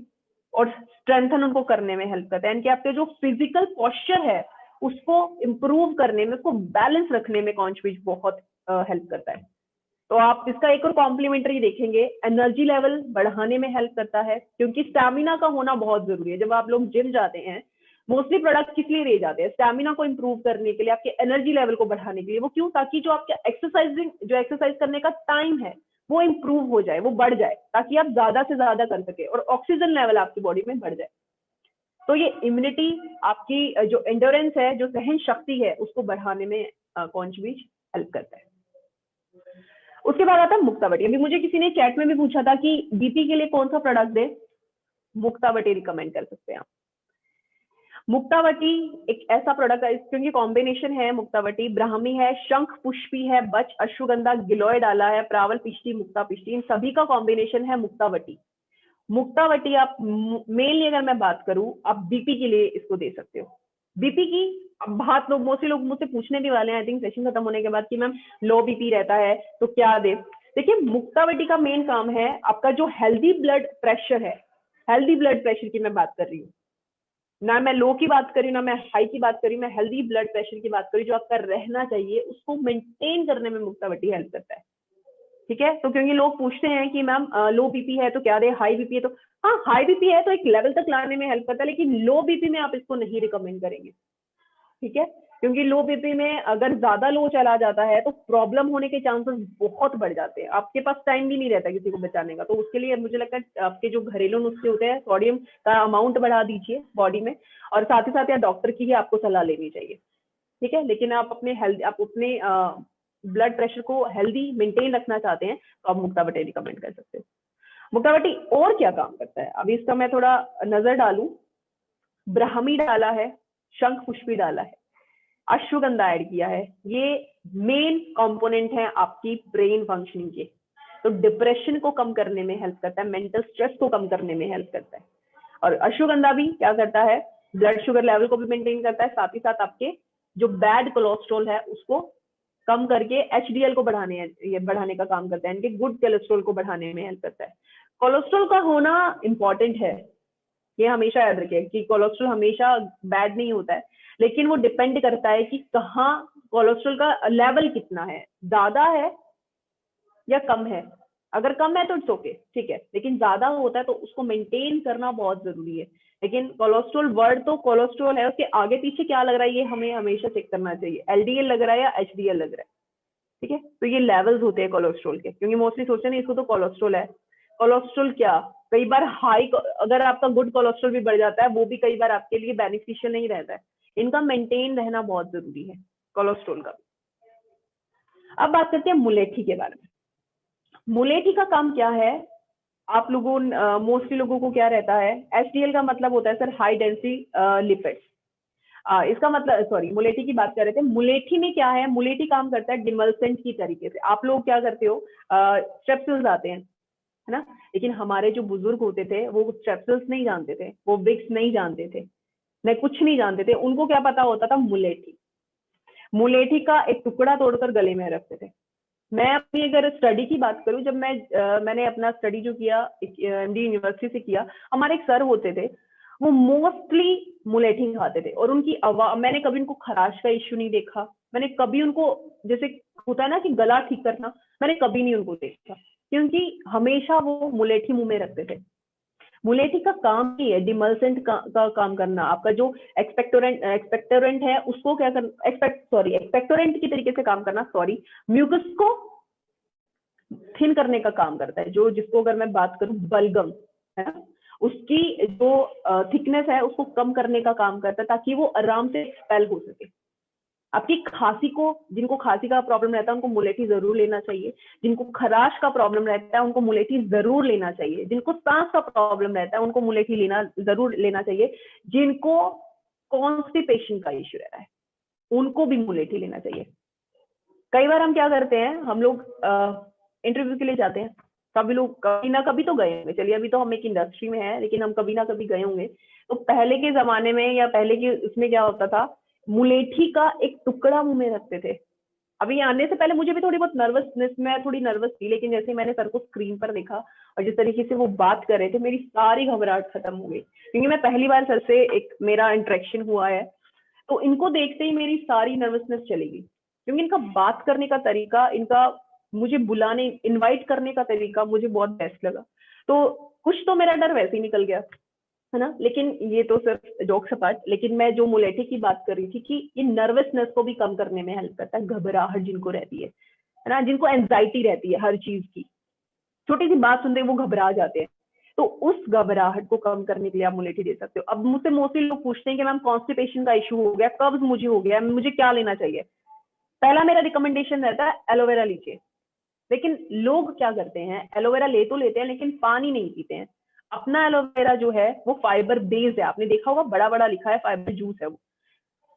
और स्ट्रेंथन उनको करने में हेल्प करता है। यानी कि आपके जो फिजिकल पोस्चर है उसको इंप्रूव करने में, उसको बैलेंस रखने में कॉन्च बीज बहुत हेल्प करता है। तो आप इसका एक और कॉम्प्लीमेंट्री देखेंगे, एनर्जी लेवल बढ़ाने में हेल्प करता है, क्योंकि स्टैमिना का होना बहुत जरूरी है। जब आप लोग जिम जाते हैं मोस्टली प्रोडक्ट किस लिए ले जाते हैं? स्टैमिना को इंप्रूव करने के लिए, आपके एनर्जी लेवल को बढ़ाने के लिए। वो क्यों? ताकि जो आपका एक्सरसाइज करने का टाइम है वो इंप्रूव हो जाए, वो बढ़ जाए, ताकि आप ज्यादा से ज्यादा कर सके और ऑक्सीजन लेवल आपकी बॉडी में बढ़ जाए। तो ये इम्यूनिटी, आपकी जो एंडोरेंस है, जो सहन शक्ति है, उसको बढ़ाने में कॉन्च बीज हेल्प करता है। उसके बाद आता है मुक्तावटी। अभी मुझे किसी ने चैट में भी पूछा था कि बीपी के लिए कौन सा प्रोडक्ट दे, मुक्तावटी रिकमेंड कर सकते हैं आप। मुक्तावटी एक ऐसा प्रोडक्ट है, क्योंकि कॉम्बिनेशन है मुक्तावटी, ब्राह्मी है, शंख पुष्पी है, बच, अश्वगंधा, गिलोय डाला है, प्रावल पिष्टी, मुक्ता पिष्टी, इन सभी का कॉम्बिनेशन है मुक्तावटी। मुक्तावटी आप मेनली अगर मैं बात करूं, आप बीपी के लिए इसको दे सकते हो। बीपी की बहुत लोग, मोस्टली लोग मुझसे पूछने भी वाले हैं आई थिंक सेशन खत्म होने के बाद कि मैम लो बीपी रहता है तो क्या दे। देखिए मुक्तावटी का मेन काम है आपका जो हेल्दी ब्लड प्रेशर है, हेल्दी ब्लड प्रेशर की मैं बात कर रही हूँ, ना मैं लो की बात करी, ना मैं हाई की बात करी, मैं हेल्दी ब्लड प्रेशर की बात करी, जो आपका रहना चाहिए उसको मेंटेन करने में मुक्तावटी हेल्प करता है। ठीक है, तो क्योंकि लोग पूछते हैं कि मैम लो बीपी है तो क्या दे, हाई बीपी है तो, हाँ हाई बीपी है तो एक लेवल तक लाने में हेल्प करता है, लेकिन लो बीपी में आप इसको नहीं रिकमेंड करेंगे। ठीक है, क्योंकि लो बीपी में अगर ज्यादा लो चला जाता है तो प्रॉब्लम होने के चांसेस बहुत बढ़ जाते हैं, आपके पास टाइम भी नहीं रहता किसी को बचाने का। तो उसके लिए मुझे लगता है आपके जो घरेलू नुस्खे होते हैं, सोडियम का अमाउंट बढ़ा दीजिए बॉडी में, और साथ ही साथ या डॉक्टर की ही आपको सलाह लेनी चाहिए। ठीक है, लेकिन आप अपने ब्लड प्रेशर को हेल्दी मेंटेन रखना चाहते हैं तो आप मुक्तावटी रिकमेंड कर सकते हो। मुक्तावटी और क्या काम करता है, अभी इसका मैं थोड़ा नजर डालूं। ब्राह्मी डाला है, शंख पुष्पी डाला है, अश्वगंधा ऐड किया है, ये मेन कंपोनेंट है आपकी ब्रेन फंक्शनिंग के। तो डिप्रेशन को कम करने में हेल्प करता है, मेंटल स्ट्रेस को कम करने में हेल्प करता है। और अश्वगंधा भी क्या करता है, ब्लड शुगर लेवल को भी मेंटेन करता है, साथ ही साथ आपके जो बैड कोलेस्ट्रॉल है उसको कम करके एचडीएल को बढ़ाने का काम करता है, यानी कि गुड कोलेस्ट्रॉल को बढ़ाने में हेल्प करता है। कोलेस्ट्रॉल का होना इंपॉर्टेंट है, ये हमेशा याद रखिए कि कोलेस्ट्रॉल हमेशा बैड नहीं होता है, लेकिन वो डिपेंड करता है कि कहाँ कोलेस्ट्रॉल का लेवल कितना है, ज्यादा है या कम है। अगर कम है तो इट्स ओके, ठीक है, लेकिन ज्यादा होता है तो उसको मेंटेन करना बहुत जरूरी है। लेकिन कोलेस्ट्रॉल वर्ड तो कोलेस्ट्रॉल है, उसके आगे पीछे क्या लग रहा है ये हमें हमेशा चेक करना चाहिए, एलडीएल लग रहा है या एचडीएल लग रहा है। ठीक है, तो ये लेवल्स होते हैं कोलेस्ट्रॉल के, क्योंकि मोस्टली सोचते हैं इसको तो कोलेस्ट्रॉल है। कोलेस्ट्रॉल क्या, कई बार हाई, अगर आपका गुड कोलेस्ट्रॉल भी बढ़ जाता है वो भी कई बार आपके लिए बेनिफिशियल नहीं रहता है, इनका मेंटेन रहना बहुत जरूरी है कोलेस्ट्रॉल का। अब बात करते हैं मुलेठी के बारे में। मुलेठी का काम क्या है, आप लोगों मोस्टली लोगों को क्या रहता है, एचडीएल का मतलब होता है सर हाई डेंसिटी लिपिड्स। इसका मतलब, सॉरी मुलेठी की बात कर रहे थे, मुलेठी में क्या है, मुलेठी काम करता है डिमल्सेंट की तरीके से। आप लोग क्या करते हो, स्ट्रेप्सिल्स आते हैं, है ना, लेकिन हमारे जो बुजुर्ग होते थे वो स्ट्रेप्सिल्स नहीं जानते थे, वो विक्स नहीं जानते थे, नहीं कुछ नहीं जानते थे, उनको क्या पता होता था, मुलेठी। मुलेठी का एक टुकड़ा तोड़कर गले में रखते थे। मैं अपनी अगर स्टडी की बात करूं, जब मैंने अपना स्टडी जो किया एमडी यूनिवर्सिटी से किया, हमारे एक सर होते थे, वो मोस्टली मुलेठी खाते थे, और उनकी आवाज, मैंने कभी उनको खराश का इश्यू नहीं देखा, मैंने कभी उनको, जैसे होता है ना कि गला ठीक करना, मैंने कभी नहीं उनको देखा, क्योंकि हमेशा वो मुलेठी मुंह में रखते थे। मुलेठी का काम ही है डिमल्सेंट का काम करना, आपका जो एक्सपेक्टोरेंट है उसको क्या करना, एक्सपेक्टोरेंट की तरीके से काम करना, म्यूकस को थिन करने का काम करता है, जो जिसको अगर मैं बात करूं बलगम, है ना, उसकी जो थिकनेस है उसको कम करने का काम करता है, ताकि वो आराम से एक्सपेल हो सके। आपकी खांसी को, जिनको खांसी का प्रॉब्लम रहता है उनको मुलेठी जरूर लेना चाहिए, जिनको खराश का प्रॉब्लम रहता है उनको मुलेठी जरूर लेना चाहिए, जिनको सांस का प्रॉब्लम रहता है उनको मुलेठी जरूर लेना चाहिए, जिनको कॉन्स्टिपेशन का इश्यू रहता है उनको भी मुलेठी लेना चाहिए। कई बार हम क्या करते हैं, हम लोग इंटरव्यू के लिए जाते हैं, सभी लोग कभी ना कभी तो गए होंगे, चलिए अभी तो हम एक इंडस्ट्री में है लेकिन हम कभी ना कभी गए होंगे। तो पहले के जमाने में या पहले के उसमें क्या होता था, मुलेठी का एक टुकड़ा मुंह में रखते थे। अभी आने से पहले मुझे भी थोड़ी बहुत नर्वसनेस, मैं थोड़ी नर्वस थी, लेकिन जैसे मैंने सर को स्क्रीन पर देखा और जिस तरीके से वो बात कर रहे थे मेरी सारी घबराहट खत्म हो गई, क्योंकि मैं पहली बार सर से एक मेरा इंटरेक्शन हुआ है। तो इनको देखते ही मेरी सारी नर्वसनेस चली गई, क्योंकि इनका बात करने का तरीका, इनका मुझे बुलाने इनवाइट करने का तरीका मुझे बहुत बेस्ट लगा। तो कुछ तो मेरा डर वैसे ही निकल गया, है ना। लेकिन ये तो सिर्फ जोक्स अपार्ट, लेकिन मैं जो मुलेठी की बात कर रही थी कि ये नर्वसनेस को भी कम करने में हेल्प करता है, घबराहट जिनको रहती है ना, जिनको एंजाइटी रहती है हर चीज की, छोटी सी बात सुनते वो घबरा जाते हैं, तो उस घबराहट को कम करने के लिए आप मुलेठी दे सकते हो। अब मुझसे मोस्टली लोग पूछते हैं कि मैम कॉन्स्टिपेशन का इशू हो गया, कब्ज मुझे हो गया, मुझे क्या लेना चाहिए। पहला मेरा रिकमेंडेशन रहता है एलोवेरा लीजिए। लेकिन लोग क्या करते हैं, एलोवेरा ले तो लेते हैं लेकिन पानी नहीं पीते हैं। अपना एलोवेरा जो है वो फाइबर बेस्ड है, आपने देखा होगा बड़ा बड़ा लिखा है फाइबर जूस है, वो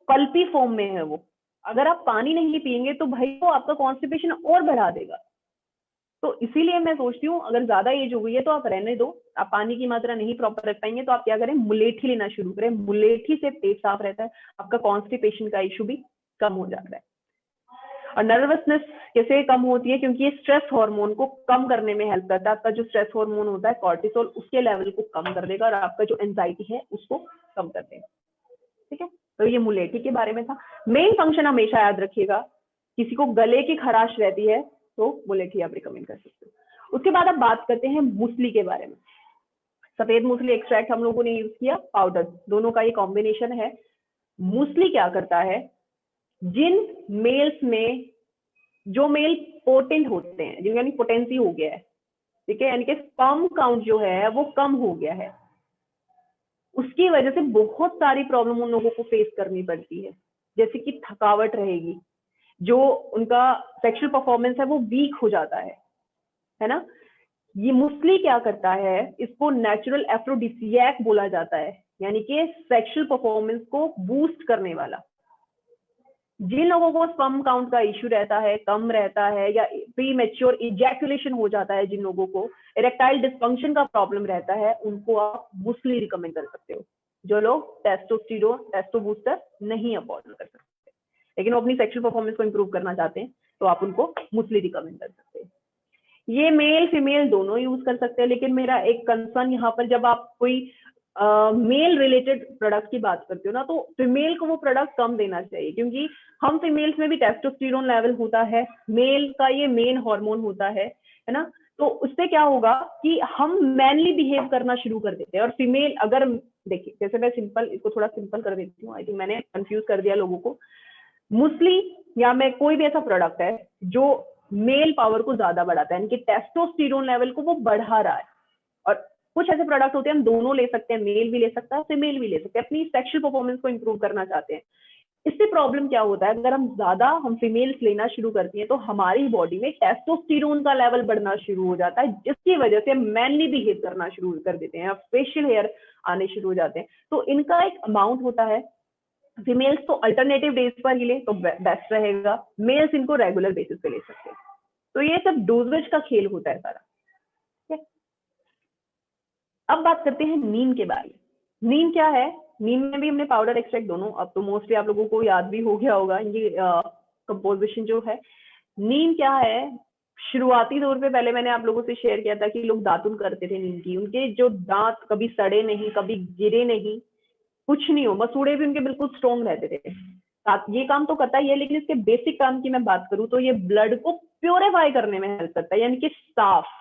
पल्पी फॉर्म में है वो। अगर आप पानी नहीं पियेंगे तो भाई वो आपका कॉन्स्टिपेशन और बढ़ा देगा। तो इसीलिए मैं सोचती हूँ अगर ज्यादा एज हो गई है तो आप रहने दो, आप पानी की मात्रा नहीं प्रॉपर रख पाएंगे तो आप क्या करें, मुलेठी लेना शुरू करें। मुलेठी से पेट साफ रहता है, आपका कॉन्स्टिपेशन का इशू भी कम हो जाता है। और नर्वसनेस कैसे कम होती है, क्योंकि ये स्ट्रेस हार्मोन को कम करने में हेल्प करता है। आपका जो स्ट्रेस हार्मोन होता है कॉर्टिसोल, उसके लेवल को कम कर देगा और आपका जो एंजाइटी है उसको कम कर देगा। ठीक है, तो ये मुलेठी के बारे में था। मेन फंक्शन हमेशा याद रखिएगा, किसी को गले की खराश रहती है तो मुलेठी आप रिकमेंड कर सकते हो। उसके बाद अब बात करते हैं मूसली के बारे में। सफेद मूसली एक्सट्रैक्ट हम लोगों ने यूज किया, पाउडर, दोनों का ये कॉम्बिनेशन है। मूसली क्या करता है, जिन मेल्स में जो मेल पोटेंट होते हैं, जिनका यानी पोटेंसी हो गया है, ठीक है, यानी कि स्पर्म काउंट जो है वो कम हो गया है, उसकी वजह से बहुत सारी प्रॉब्लम उन लोगों को फेस करनी पड़ती है। जैसे कि थकावट रहेगी, जो उनका सेक्सुअल परफॉर्मेंस है वो वीक हो जाता है ना। ये मूसली क्या करता है, इसको नेचुरल एफ्रोडिसियक बोला जाता है, यानी कि सेक्सुअल परफॉर्मेंस को बूस्ट करने वाला। जिन लोगों को स्पर्म काउंट का इश्यू रहता है, कम रहता है, या प्री मैच्योर इजैकुलेशन हो जाता है, जिन लोगों को इरेक्टाइल डिस्फंक्शन का प्रॉब्लम रहता है, उनको आप मूसली रिकमेंड कर सकते हो। जो लोग टेस्टोस्टेरोन टेस्टो बूस्टर नहीं अफोर्ड कर सकते लेकिन वो अपनी सेक्सुअल परफॉर्मेंस को इंप्रूव करना चाहते हैं, तो आप उनको मूसली रिकमेंड कर सकते हैं। ये मेल फीमेल दोनों यूज कर सकते हैं, लेकिन मेरा एक कंसर्न यहाँ पर, जब आप कोई मेल रिलेटेड प्रोडक्ट की बात करते हो ना, तो फीमेल को वो प्रोडक्ट कम देना चाहिए, क्योंकि हम फीमेल्स में भी टेस्टोस्टेरोन लेवल होता है, मेल का ये मेन हार्मोन होता है ना। तो उससे क्या होगा कि हम मैनली बिहेव करना शुरू कर देते हैं। और फीमेल, अगर देखिए, जैसे मैं सिंपल, इसको थोड़ा सिंपल कर देती हूँ, आई थिंक मैंने कंफ्यूज कर दिया लोगों को। मूसली या मैं कोई भी ऐसा प्रोडक्ट है जो मेल पावर को ज्यादा बढ़ाता है, यानी कि टेस्टोस्टेरोन लेवल को वो बढ़ा रहा है। और कुछ ऐसे प्रोडक्ट होते हैं हम दोनों ले सकते हैं, मेल भी ले सकता है, फीमेल भी ले सकते हैं, अपनी सेक्सुअल परफॉर्मेंस को इंप्रूव करना चाहते हैं। इससे प्रॉब्लम क्या होता है, अगर हम फीमेल्स लेना शुरू करती हैं तो हमारी बॉडी में टेस्टोस्टेरोन का लेवल बढ़ना शुरू हो जाता है, जिसकी वजह से मैनली बिहेव करना शुरू कर देते हैं, फेशियल हेयर आने शुरू हो जाते हैं। तो इनका एक अमाउंट होता है, फीमेल्स तो अल्टरनेटिव डेज पर ही ले तो बेस्ट रहेगा, मेल्स इनको रेगुलर बेसिस पे ले सकते हैं। तो ये सब डोजेज का खेल होता है सारा। अब बात करते हैं नीम के बारे में। नीम क्या है, नीम में भी हमने पाउडर एक्सट्रैक्ट दोनों, अब तो मोस्टली आप लोगों को याद भी हो गया होगा इनकी कंपोजिशन जो है। नीम क्या है, शुरुआती दौर पे पहले मैंने आप लोगों से शेयर किया था कि लोग दातुन करते थे नीम की, उनके जो दांत कभी सड़े नहीं, कभी गिरे नहीं, कुछ नहीं हो, मसूड़े भी उनके बिल्कुल स्ट्रॉन्ग रहते थे। ये काम तो करता ही है, लेकिन इसके बेसिक काम की मैं बात करूं तो ये ब्लड को प्योरीफाई करने में हेल्प करता है, यानी कि साफ।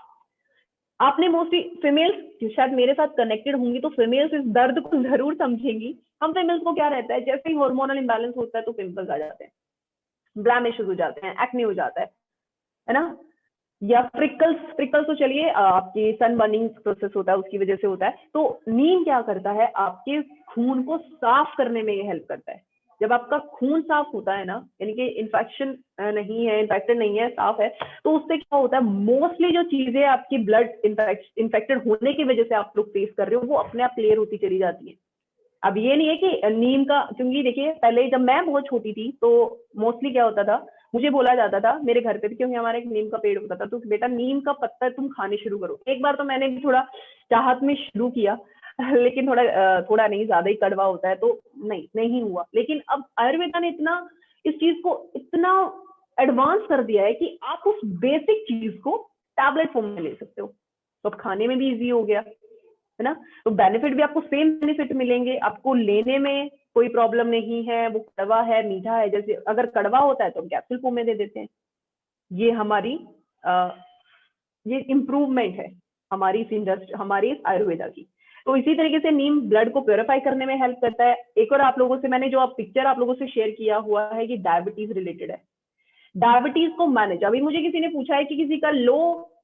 आपने मोस्टली फीमेल्स शायद मेरे साथ कनेक्टेड होंगी तो फीमेल्स इस दर्द को जरूर समझेंगी। हम फीमेल्स को क्या रहता है, जैसे ही हार्मोनल इंबैलेंस होता है तो पिंपल्स आ जाते हैं, ब्लैमिशेस हो जाते हैं, एक्ने हो जाता है ना, या फ्रिकल्स तो चलिए आपकी सन बर्निंग प्रोसेस होता है उसकी वजह से होता है। तो नीम क्या करता है, आपके खून को साफ करने में ये हेल्प करता है। जब आपका खून साफ होता है ना, यानी कि इन्फेक्शन नहीं है, इन्फेक्टेड नहीं है, साफ है, तो उससे क्या होता है, मोस्टली जो चीजें आपकी ब्लड इन्फेक्टेड होने की वजह से आप लोग फेस कर रहे हो वो अपने आप क्लियर होती चली जाती है। अब ये नहीं है कि नीम का, क्योंकि देखिए पहले जब मैं बहुत छोटी थी तो मोस्टली क्या होता था, मुझे बोला जाता था मेरे घर पे भी, क्योंकि हमारा एक नीम का पेड़ होता था, तो बेटा नीम का पत्ता तुम खाने शुरू करो। एक बार तो मैंने भी थोड़ा चाहत में शुरू किया लेकिन थोड़ा नहीं, ज्यादा ही कड़वा होता है, तो नहीं हुआ। लेकिन अब आयुर्वेदा ने इतना इस चीज को इतना एडवांस कर दिया है कि आप उस बेसिक चीज को टैबलेट फॉर्म में ले सकते हो, तो अब खाने में भी इजी हो गया है ना। तो बेनिफिट भी आपको सेम बेनिफिट मिलेंगे, आपको लेने में कोई प्रॉब्लम नहीं है। वो कड़वा है, मीठा है, जैसे अगर कड़वा होता है तो हम कैप्सूल फॉर्म में दे देते हैं। ये हमारी ये इम्प्रूवमेंट है हमारी इस इंडस्ट्री, हमारी इस आयुर्वेदा की। तो इसी तरीके से नीम ब्लड को प्योरीफाई करने में हेल्प करता है। एक और आप लोगों से मैंने जो आप पिक्चर आप लोगों से शेयर किया हुआ है, कि डायबिटीज रिलेटेड है। डायबिटीज को मैनेज, अभी मुझे किसी ने पूछा है कि किसी का लो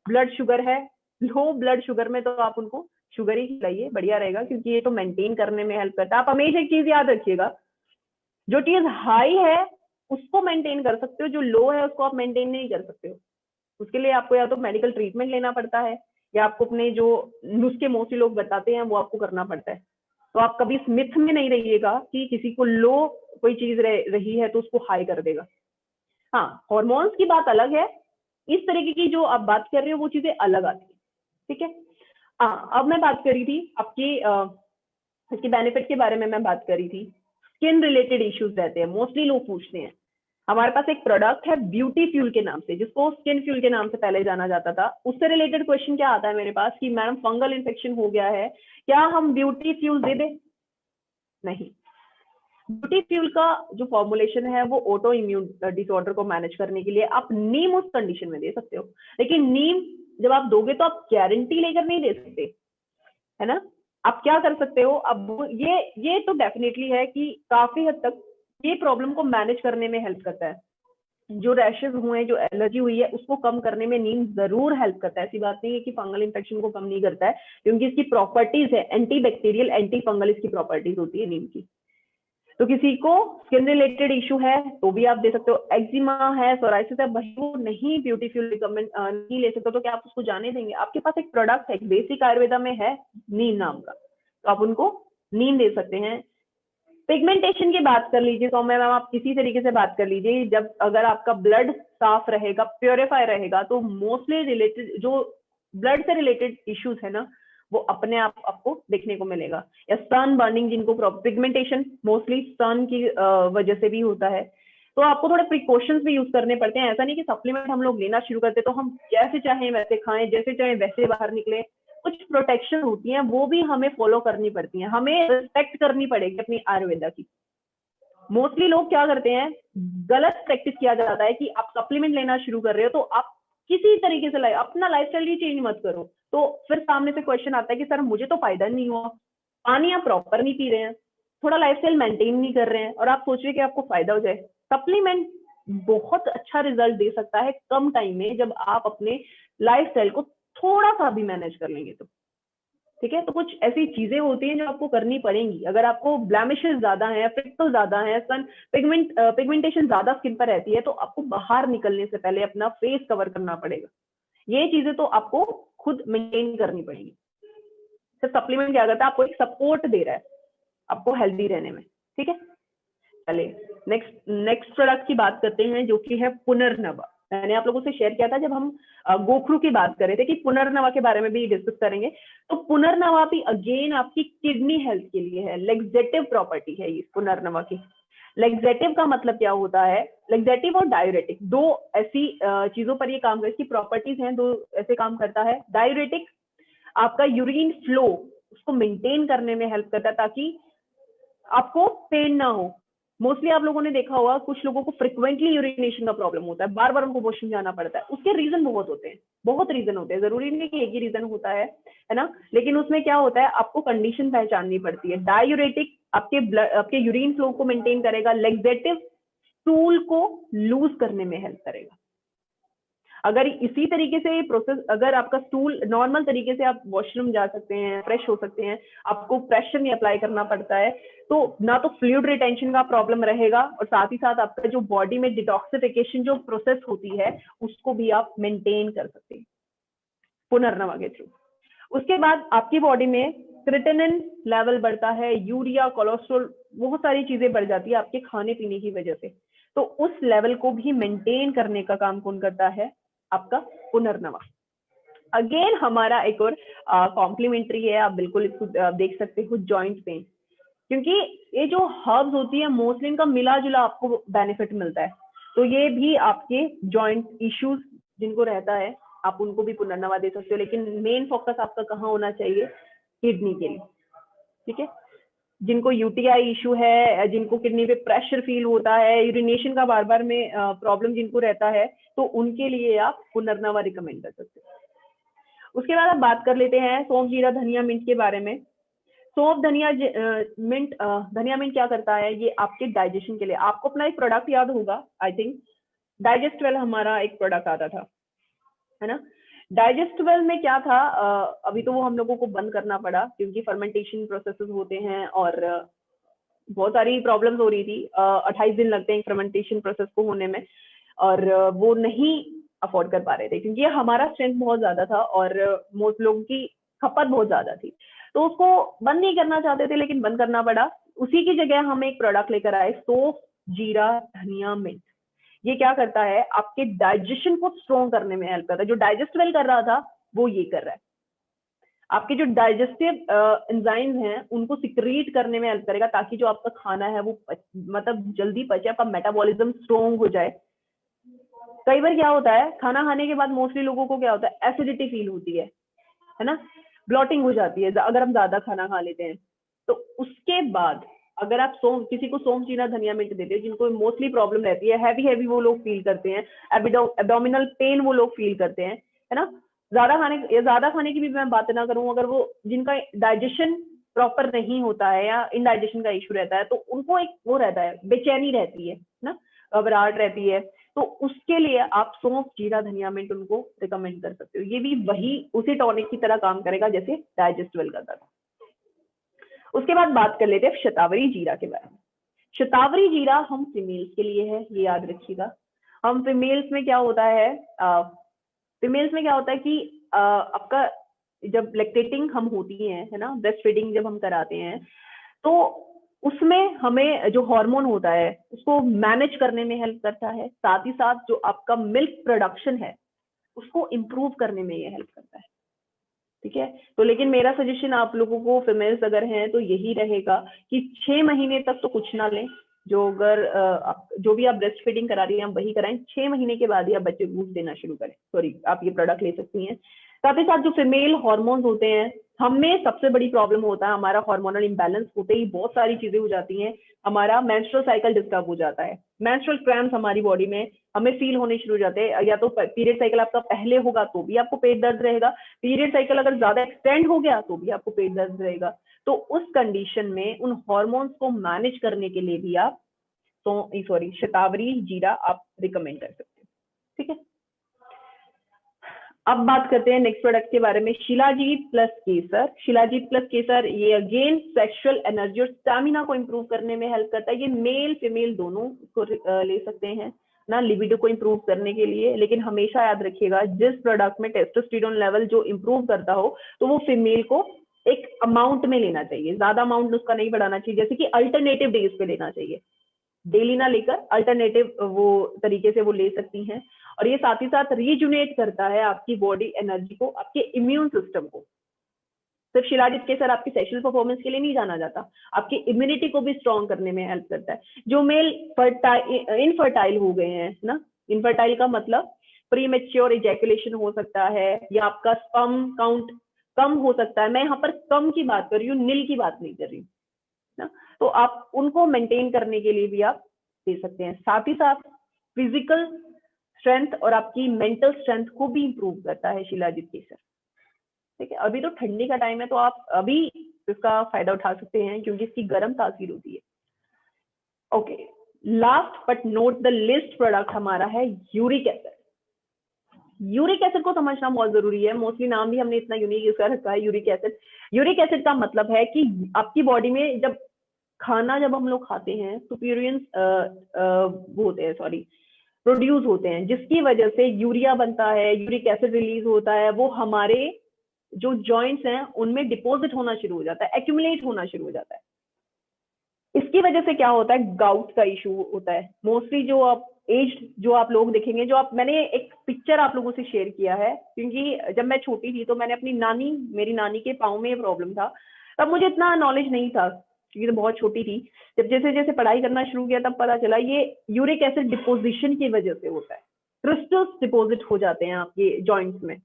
ब्लड शुगर है, लो ब्लड शुगर में तो आप उनको शुगर ही खिलाइए, बढ़िया रहेगा, क्योंकि ये तो मेंटेन करने में हेल्प करता है। आप हमेशा एक चीज याद रखिएगा, जो चीज हाई है उसको मेंटेन कर सकते हो, जो लो है उसको आप मेंटेन नहीं कर सकते हो। उसके लिए आपको या तो मेडिकल ट्रीटमेंट लेना पड़ता है, या आपको अपने जो नुस्खे मोस्टली लोग बताते हैं वो आपको करना पड़ता है। तो आप कभी इस मिथ में नहीं रहिएगा कि किसी को लो कोई चीज रही है तो उसको हाई कर देगा। हाँ, हॉर्मोन्स की बात अलग है, इस तरीके की जो आप बात कर रहे हो वो चीजें अलग आती है, ठीक है। हाँ, अब मैं बात कर रही थी आपकी इसके बेनिफिट के बारे में मैं बात कर रही थी। स्किन रिलेटेड इश्यूज रहते हैं, मोस्टली लोग पूछते हैं। हमारे पास एक प्रोडक्ट है ब्यूटी फ्यूल के नाम से, जिसको स्किन फ्यूल के नाम से पहले जाना जाता था। उससे रिलेटेड क्वेश्चन क्या आता है मेरे पास कि मैडम फंगल इन्फेक्शन हो गया है, क्या हम ब्यूटी फ्यूल दे दें? नहीं, ब्यूटी फ्यूल का जो फॉर्मुलेशन है वो ऑटो इम्यून डिसऑर्डर को मैनेज करने के लिए आप नीम उस कंडीशन में दे सकते हो। लेकिन नीम जब आप दोगे तो आप गारंटी लेकर नहीं दे सकते, है ना। आप क्या कर सकते हो, अब ये तो डेफिनेटली है कि काफी हद तक ये प्रॉब्लम को मैनेज करने में हेल्प करता है। जो रैशेज हुए हैं, जो एलर्जी हुई है, उसको कम करने में नीम जरूर हेल्प करता है। ऐसी बात नहीं है कि फंगल इन्फेक्शन को कम नहीं करता है, क्योंकि इसकी प्रॉपर्टीज है, एंटी बैक्टीरियल एंटी फंगल इसकी प्रॉपर्टीज होती है नीम की। तो किसी को स्किन रिलेटेड इशू है तो भी आप दे सकते हो, एक्जिमा है, सोराइसिस है, वही वो नहीं ब्यूटी फ्यूल रिकमेंड नहीं ले सकते, तो क्या आप उसको जाने देंगे? आपके पास एक प्रोडक्ट है, एक बेसिक आयुर्वेदा में है नीम नाम का, तो आप उनको नीम दे सकते हैं। पिगमेंटेशन की बात कर लीजिए तो मैम आप किसी तरीके से बात कर लीजिए, जब अगर आपका ब्लड साफ रहेगा, प्योरीफाई रहेगा, तो मोस्टली रिलेटेड जो ब्लड से रिलेटेड इश्यूज है ना, वो अपने आप आपको देखने को मिलेगा। या सन बर्निंग, जिनको पिगमेंटेशन मोस्टली सन की वजह से भी होता है, तो आपको थोड़े प्रिकॉशंस भी यूज करने पड़ते हैं। ऐसा नहीं कि सप्लीमेंट हम लोग लेना शुरू करते तो हम जैसे चाहें वैसे खाएं, जैसे चाहें वैसे बाहर निकले। कुछ प्रोटेक्शन होती हैं, वो भी हमें फॉलो करनी पड़ती हैं, हमें रिस्पेक्ट करनी पड़ेगी अपनी आयुर्वेदा की। मोस्टली लोग क्या करते हैं, गलत प्रैक्टिस किया जाता है कि आप सप्लीमेंट लेना शुरू कर रहे हो तो आप किसी तरीके से अपना लाइफस्टाइल ही चेंज मत करो। तो फिर सामने से क्वेश्चन आता है कि सर मुझे तो फायदा नहीं हुआ, पानी आप प्रॉपर नहीं पी रहे हैं, थोड़ा लाइफस्टाइल मेंटेन नहीं कर रहे हैं, और आप सोच रहे कि आपको फायदा हो जाए। सप्लीमेंट बहुत अच्छा रिजल्ट दे सकता है कम टाइम में, जब आप अपने लाइफस्टाइल को थोड़ा सा भी मैनेज कर लेंगे तो, ठीक है। तो कुछ ऐसी चीजें होती हैं जो आपको करनी पड़ेंगी। अगर आपको ब्लैमिशेस ज्यादा हैं, फ्रिक्टल ज्यादा है, सन पिगमेंटेशन ज्यादा स्किन पर रहती है, तो आपको बाहर निकलने से पहले अपना फेस कवर करना पड़ेगा। ये चीजें तो आपको खुद मेंटेन करनी पड़ेगी। सिर्फ सप्लीमेंट क्या करता है, आपको एक सपोर्ट दे रहा है आपको हेल्दी रहने में, ठीक है। चलिए नेक्स्ट प्रोडक्ट की बात करते हैं, जो कि है पुनर्नवा। मैंने आप लोगों से शेयर किया था जब हम गोखरू की बात कर रहे थे कि पुनर्नवा के बारे में भी डिस्कस करेंगे। तो पुनर्नवा भी अगेन आपकी किडनी हेल्थ के लिए है, लेग्जेटिव प्रॉपर्टी है इस पुनर्नवा की। लेग्जेटिव का मतलब क्या होता है, लेग्जेटिव और डायूरेटिक दो ऐसी चीजों पर ये काम करती, इसकी प्रॉपर्टीज हैं, दो ऐसे काम करता है। डायूरेटिक आपका यूरिन फ्लो उसको मेंटेन करने में हेल्प करता है, ताकि आपको पेन ना हो। मोस्टली आप लोगों ने देखा होगा कुछ लोगों को फ्रिक्वेंटली यूरिनेशन का प्रॉब्लम होता है, बार बार उनको वॉशरूम जाना पड़ता है। उसके रीजन बहुत होते हैं, बहुत रीजन होते हैं, जरूरी नहीं कि एक ही रीजन होता है ना। लेकिन उसमें क्या होता है, आपको कंडीशन पहचाननी पड़ती है। डायूरेटिक आपके यूरिन फ्लो को मेंटेन करेगा, लेग्जेटिव स्टूल को लूज करने में हेल्प करेगा। अगर इसी तरीके से प्रोसेस, अगर आपका स्टूल नॉर्मल तरीके से आप वॉशरूम जा सकते हैं, फ्रेश हो सकते हैं, आपको प्रेशर नहीं अप्लाई करना पड़ता है, तो ना तो फ्लूइड रिटेंशन का प्रॉब्लम रहेगा और साथ ही साथ आपका जो बॉडी में डिटॉक्सिफिकेशन जो प्रोसेस होती है उसको भी आप मेंटेन कर सकते हैं पुनर्नवा के थ्रू। उसके बाद आपकी बॉडी में क्रिएटिनिन लेवल बढ़ता है, यूरिया, कोलेस्ट्रॉल, बहुत सारी चीजें बढ़ जाती है आपके खाने पीने की वजह से। तो उस लेवल को भी मेंटेन करने का काम कौन करता है? आपका पुनर्नवा। अगेन हमारा एक और कॉम्प्लीमेंट्री है, आप बिल्कुल इसको देख सकते हो, जॉइंट पेन। क्योंकि ये जो हर्ब्स होती है मोस्टली इनका मिला जुला आपको बेनिफिट मिलता है, तो ये भी आपके जॉइंट इश्यूज जिनको रहता है आप उनको भी पुनर्नवा दे सकते हो, लेकिन मेन फोकस आपका कहाँ होना चाहिए? किडनी के लिए। ठीक है, जिनको यूटीआई इशू है, जिनको किडनी पे प्रेशर फील होता है, यूरिनेशन का बार बार में प्रॉब्लम जिनको रहता है, तो उनके लिए आप पुनर्नवा रिकमेंड कर सकते हो। उसके बाद आप बात कर लेते हैं सौंफ, जीरा, धनिया, मिंट के बारे में। सौंफ, धनिया, मिंट, धनिया मिंट क्या करता है? ये आपके डाइजेशन के लिए, आपको अपना एक प्रोडक्ट याद होगा, आई थिंक डाइजेस्टवेल हमारा एक प्रोडक्ट आता था, है ना? डाइजेस्टेबल में क्या था, अभी तो वो हम लोगों को बंद करना पड़ा क्योंकि फर्मेंटेशन प्रोसेसेस होते हैं और बहुत सारी प्रॉब्लम्स हो रही थी। 28 दिन लगते हैं फर्मेंटेशन प्रोसेस को होने में, और वो नहीं अफोर्ड कर पा रहे थे क्योंकि हमारा स्ट्रेंथ बहुत ज्यादा था और मोस्ट लोगों की खपत बहुत ज्यादा थी, तो उसको बंद नहीं करना चाहते थे, लेकिन बंद करना पड़ा। उसी की जगह हम एक प्रोडक्ट लेकर आए, सौंफ, जीरा, धनिया, मिंट। ये क्या करता है? आपके डाइजेशन को स्ट्रॉन्ग करने में हेल्प करता है। जो डाइजेस्ट कर रहा था वो ये कर रहा है, आपके जो डाइजेस्टिव एंजाइम्स हैं उनको सिक्रीट करने में हेल्प करेगा, ताकि जो आपका खाना है वो मतलब जल्दी पचे, आपका मेटाबॉलिज्म स्ट्रॉन्ग हो जाए। कई बार क्या होता है, खाना खाने के बाद मोस्टली लोगों को क्या होता है? एसिडिटी फील होती है ना, ब्लॉटिंग हो जाती है अगर हम ज्यादा खाना खा लेते हैं। तो उसके बाद अगर आप किसी को सौंफ, जीरा, धनिया, मिंट देते हैं, जिनको मोस्टली प्रॉब्लम रहती है, हैवी वो लोग फील करते हैं, एब्डोमिनल पेन वो लोग फील करते हैं, है ना, ज्यादा खाने की भी मैं बात ना करूं, अगर वो जिनका डाइजेशन प्रॉपर नहीं होता है या इनडाइजेशन का इशू रहता है, तो उनको एक वो रहता है, बेचैनी रहती है ना, घबराहट रहती है, तो उसके लिए आप सौंफ, जीरा, धनिया, मिंट उनको रिकमेंड कर सकते हो। ये भी वही उसी टॉनिक की तरह काम करेगा जैसे डाइजेस्टिवल करता था। उसके बाद बात कर लेते हैं शतावरी जीरा के बारे में। शतावरी जीरा हम फीमेल्स के लिए है, ये याद रखिएगा। हम फीमेल्स में क्या होता है, कि आपका जब लैक्टेटिंग हम होती है ना, ब्रेस्ट फीडिंग जब हम कराते हैं, तो उसमें हमें जो हार्मोन होता है उसको मैनेज करने में हेल्प करता है, साथ ही साथ जो आपका मिल्क प्रोडक्शन है उसको इम्प्रूव करने में ये हेल्प करता है। ठीक है, तो लेकिन मेरा सजेशन आप लोगों को, फीमेल्स अगर हैं, तो यही रहेगा कि 6 महीने तक तो कुछ ना लें। जो अगर जो भी आप ब्रेस्ट फीडिंग करा रही हैं आप वही कराएं, 6 महीने के बाद ही आप बच्चे को दूध देना शुरू करें, सॉरी आप ये प्रोडक्ट ले सकती हैं। साथ ही साथ जो फीमेल हार्मोन्स होते हैं, हमें सबसे बड़ी प्रॉब्लम होता है हमारा हार्मोनल इंबैलेंस होते ही बहुत सारी चीजें हो जाती हैं, हमारा मेंस्ट्रुअल साइकिल डिस्टर्ब हो जाता है, मेंस्ट्रुअल क्रैम्प्स हमारी बॉडी में हमें फील होने शुरू हो जाते हैं। या तो पीरियड साइकिल आपका पहले होगा तो भी आपको पेट दर्द रहेगा, पीरियड साइकिल अगर ज्यादा एक्सटेंड हो गया तो भी आपको पेट दर्द रहेगा। तो उस कंडीशन में उन हार्मोन्स को मैनेज करने के लिए भी आप शतावरी जीरा आप रिकमेंड कर सकते हैं। ठीक है, अब बात करते हैं नेक्स्ट प्रोडक्ट के बारे में, शिलाजीत प्लस केसर। शिलाजीत प्लस केसर ये अगेन सेक्सुअल एनर्जी और स्टैमिना को इंप्रूव करने में हेल्प करता है। ये मेल फीमेल दोनों को ले सकते हैं ना, लिबिडो को इंप्रूव करने के लिए। लेकिन हमेशा याद रखिएगा, जिस प्रोडक्ट में टेस्टोस्टेरोन लेवल जो इंप्रूव करता हो तो वो फीमेल को एक अमाउंट में लेना चाहिए, ज्यादा अमाउंट उसका नहीं बढ़ाना चाहिए, जैसे कि अल्टरनेटिव डेज पे लेना चाहिए, डेली ना लेकर अल्टरनेटिव वो तरीके से वो ले सकती हैं। और ये साथ ही साथ रीजुनेट करता है आपकी बॉडी एनर्जी को, आपके इम्यून सिस्टम को। सिर्फ शिलाजीत केसर आपकी सेक्सुअल परफॉर्मेंस के लिए नहीं जाना जाता, आपकी इम्यूनिटी को भी स्ट्रॉन्ग करने में हेल्प करता है। जो मेल इनफर्टाइल हो गए हैं ना, इनफर्टाइल का मतलब प्रीमेच्योर इजैकुलेशन हो सकता है, या आपका स्पर्म काउंट कम हो सकता है। मैं यहाँ पर कम की बात कर रही हूँ, नील की बात नहीं कर रही ना, तो आप उनको मेंटेन करने के लिए भी आप दे सकते हैं। साथ ही साथ फिजिकल स्ट्रेंथ और आपकी मेंटल स्ट्रेंथ को भी इंप्रूव करता है शिलाजीत केसर। ठीक है, अभी तो ठंडी का टाइम है तो आप अभी इसका फायदा उठा सकते हैं क्योंकि इसकी गर्म तासीर होती है। Okay, last but note the list product हमारा है यूरिक एसिड। यूरिक एसिड को समझना बहुत जरूरी है, मोस्टली नाम भी हमने इतना यूनिक यूज कर रखा है यूरिक एसिड। यूरिक एसिड का मतलब है कि आपकी बॉडी में जब खाना जब हम लोग खाते हैं सुपीरियंस वो होते हैं, सॉरी, प्रोड्यूस होते हैं, जिसकी वजह से यूरिया बनता है, यूरिक एसिड रिलीज होता है, वो हमारे जो जॉइंट्स हैं उनमें डिपॉजिट होना शुरू हो जाता है, एक्यूमुलेट होना शुरू हो जाता है। इसकी वजह से क्या होता है, गाउट का इशू होता है। मोस्टली जो आप एज्ड जो आप लोग देखेंगे, जो आप, मैंने एक पिक्चर आप लोगों से शेयर किया है, क्योंकि जब मैं छोटी थी तो मैंने अपनी नानी, मेरी नानी के पाँव में ये प्रॉब्लम था, तब मुझे इतना नॉलेज नहीं था क्योंकि तो बहुत छोटी थी। जब जैसे जैसे पढ़ाई करना शुरू किया तब पता चला ये यूरिक एसिड डिपोजिशन की वजह से होता है। क्रिस्टल्स डिपोजिट हो जाते हैं आपके जॉइंट्स में।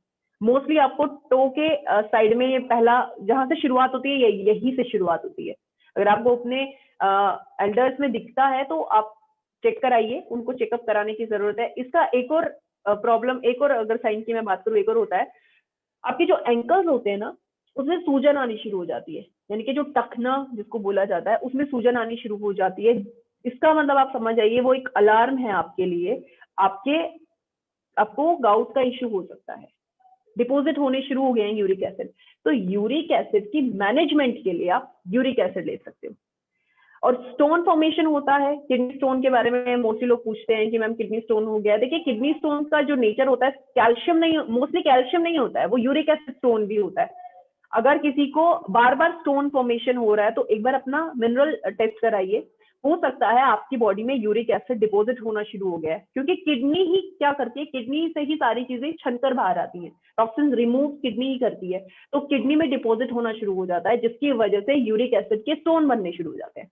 मोस्टली आपको टो के साइड में ये पहला जहां से शुरुआत होती है, यही से शुरुआत होती है। अगर आपको अपने एल्डर्स में दिखता है तो आप चेक कराइए, उनको चेकअप कराने की जरूरत है। इसका एक और प्रॉब्लम, एक और अगर साइन की मैं बात करूँ, एक और होता है, आपके जो एंकल्स होते हैं ना उसमें सूजन आनी शुरू हो जाती है, यानी कि जो टखना जिसको बोला जाता है उसमें सूजन आनी शुरू हो जाती है। इसका मतलब आप समझ आइए वो एक अलार्म है आपके लिए, आपको गाउट का इश्यू हो सकता है, डिपॉजिट होने शुरू हो गए हैं यूरिक एसिड। तो यूरिक एसिड की मैनेजमेंट के लिए आप यूरिक एसिड ले सकते हो। और स्टोन फॉर्मेशन होता है, किडनी स्टोन के बारे में मोस्टली लोग पूछते हैं कि मैम किडनी स्टोन हो गया। देखिए किडनी स्टोन का जो नेचर होता है, कैल्शियम नहीं, मोस्टली कैल्शियम नहीं होता है, वो यूरिक एसिड स्टोन भी होता है। अगर किसी को बार बार स्टोन फॉर्मेशन हो रहा है तो एक बार अपना मिनरल टेस्ट कराइए, हो सकता है आपकी बॉडी में यूरिक एसिड डिपॉजिट होना शुरू हो गया है, क्योंकि किडनी ही क्या करती है, किडनी से ही सारी चीजें छनकर बाहर आती हैं, टॉक्सिन रिमूव किडनी ही करती है। तो किडनी में डिपॉजिट होना शुरू हो जाता है, जिसकी वजह से यूरिक एसिड के स्टोन बनने शुरू हो जाते हैं।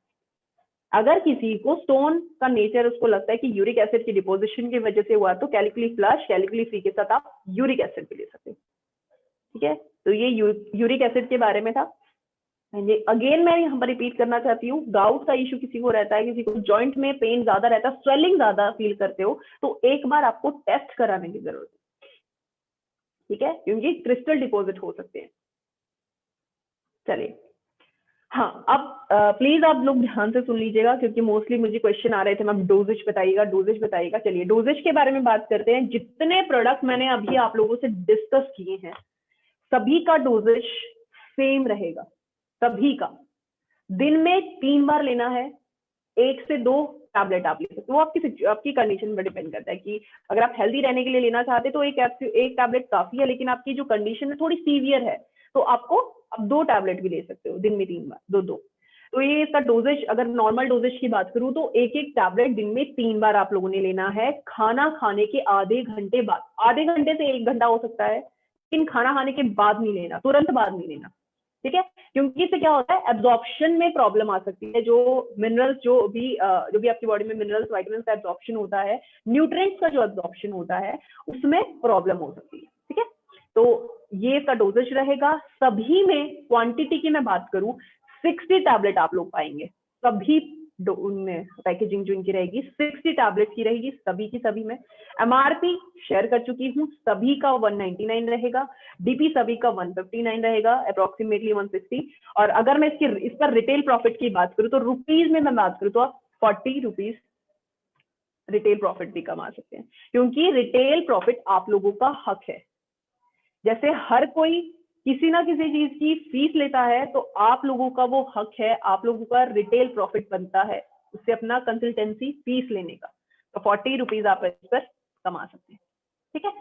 अगर किसी को स्टोन का नेचर उसको लगता है कि यूरिक एसिड की डिपोजिशन की वजह से हुआ, तो कैलिकली फ्लश, कैलिकली फ्री के साथ आप यूरिक एसिड भी ले सकते हैं। ठीक है, तो ये यूरिक एसिड के बारे में था। अगेन मैं यहाँ पर रिपीट करना चाहती हूँ, गाउट का इश्यू किसी को रहता है, किसी को जॉइंट में पेन ज्यादा रहता है, स्वेलिंग ज्यादा फील करते हो, तो एक बार आपको टेस्ट कराने की जरूरत है। ठीक है, क्योंकि क्रिस्टल डिपॉजिट हो सकते हैं। चलिए, हाँ, अब प्लीज आप लोग ध्यान से सुन लीजिएगा, क्योंकि मोस्टली मुझे क्वेश्चन आ रहे थे मैम डोजेज बताइएगा, डोजेज बताइएगा। चलिए डोजेज के बारे में बात करते हैं। जितने प्रोडक्ट मैंने अभी आप लोगों से डिस्कस किए हैं, सभी का डोजेज सेम रहेगा, सभी का। दिन में 3 बार लेना है, 1 से 2 टैबलेट आप ले सकते हो। वो आपकी कंडीशन पर डिपेंड करता है कि अगर आप हेल्दी रहने के लिए लेना चाहते तो एक टैबलेट काफी है, लेकिन आपकी जो कंडीशन है थोड़ी सीवियर है तो आपको आप 2 टैबलेट भी ले सकते हो, दिन में 3 बार, 2-2। तो ये इसका डोजेज, अगर नॉर्मल डोजेज की बात करूं तो एक टैबलेट दिन में 3 बार आप लोगों ने लेना है, खाना खाने के आधे घंटे बाद। आधे घंटे से 1 घंटा हो सकता है, लेकिन खाना खाने के बाद नहीं लेना, तुरंत बाद नहीं लेना। ठीक है, क्योंकि इससे क्या होता है, एब्जॉर्प्शन में प्रॉब्लम आ सकती है। जो मिनरल्स, जो भी आपकी बॉडी में मिनरल्स, वाइटामिन का एब्जॉर्प्शन होता है, न्यूट्रिएंट्स का जो एब्जॉर्प्शन होता है, उसमें प्रॉब्लम हो सकती है। ठीक है, तो ये इसका डोजेज रहेगा। सभी में क्वांटिटी की मैं बात करूं, 60 टैबलेट आप लोग पाएंगे। सभी उनमें पैकेजिंग जो इनकी रहेगी 60 टैबलेट की रहेगी, सभी की सभी में। एमआरपी शेयर कर चुकी हूँ, सभी का 199 रहेगा, डीपी सभी का 159 रहेगा, अप्रोक्सीमेटली 160। और अगर मैं इस पर रिटेल प्रॉफिट की बात करूँ तो रुपीज में मैं बात करूँ तो आप 40 रुपीज रिटेल प्रॉफिट भी कमा सकते हैं, क्योंकि रिटेल प्रॉफिट आप लोगों का हक है। जैसे हर कोई किसी ना किसी चीज की फीस लेता है, तो आप लोगों का वो हक है, आप लोगों का रिटेल प्रॉफिट बनता है उससे अपना कंसल्टेंसी फीस लेने का। तो 40 रुपीज आप इस पर कमा सकते हैं। ठीक है।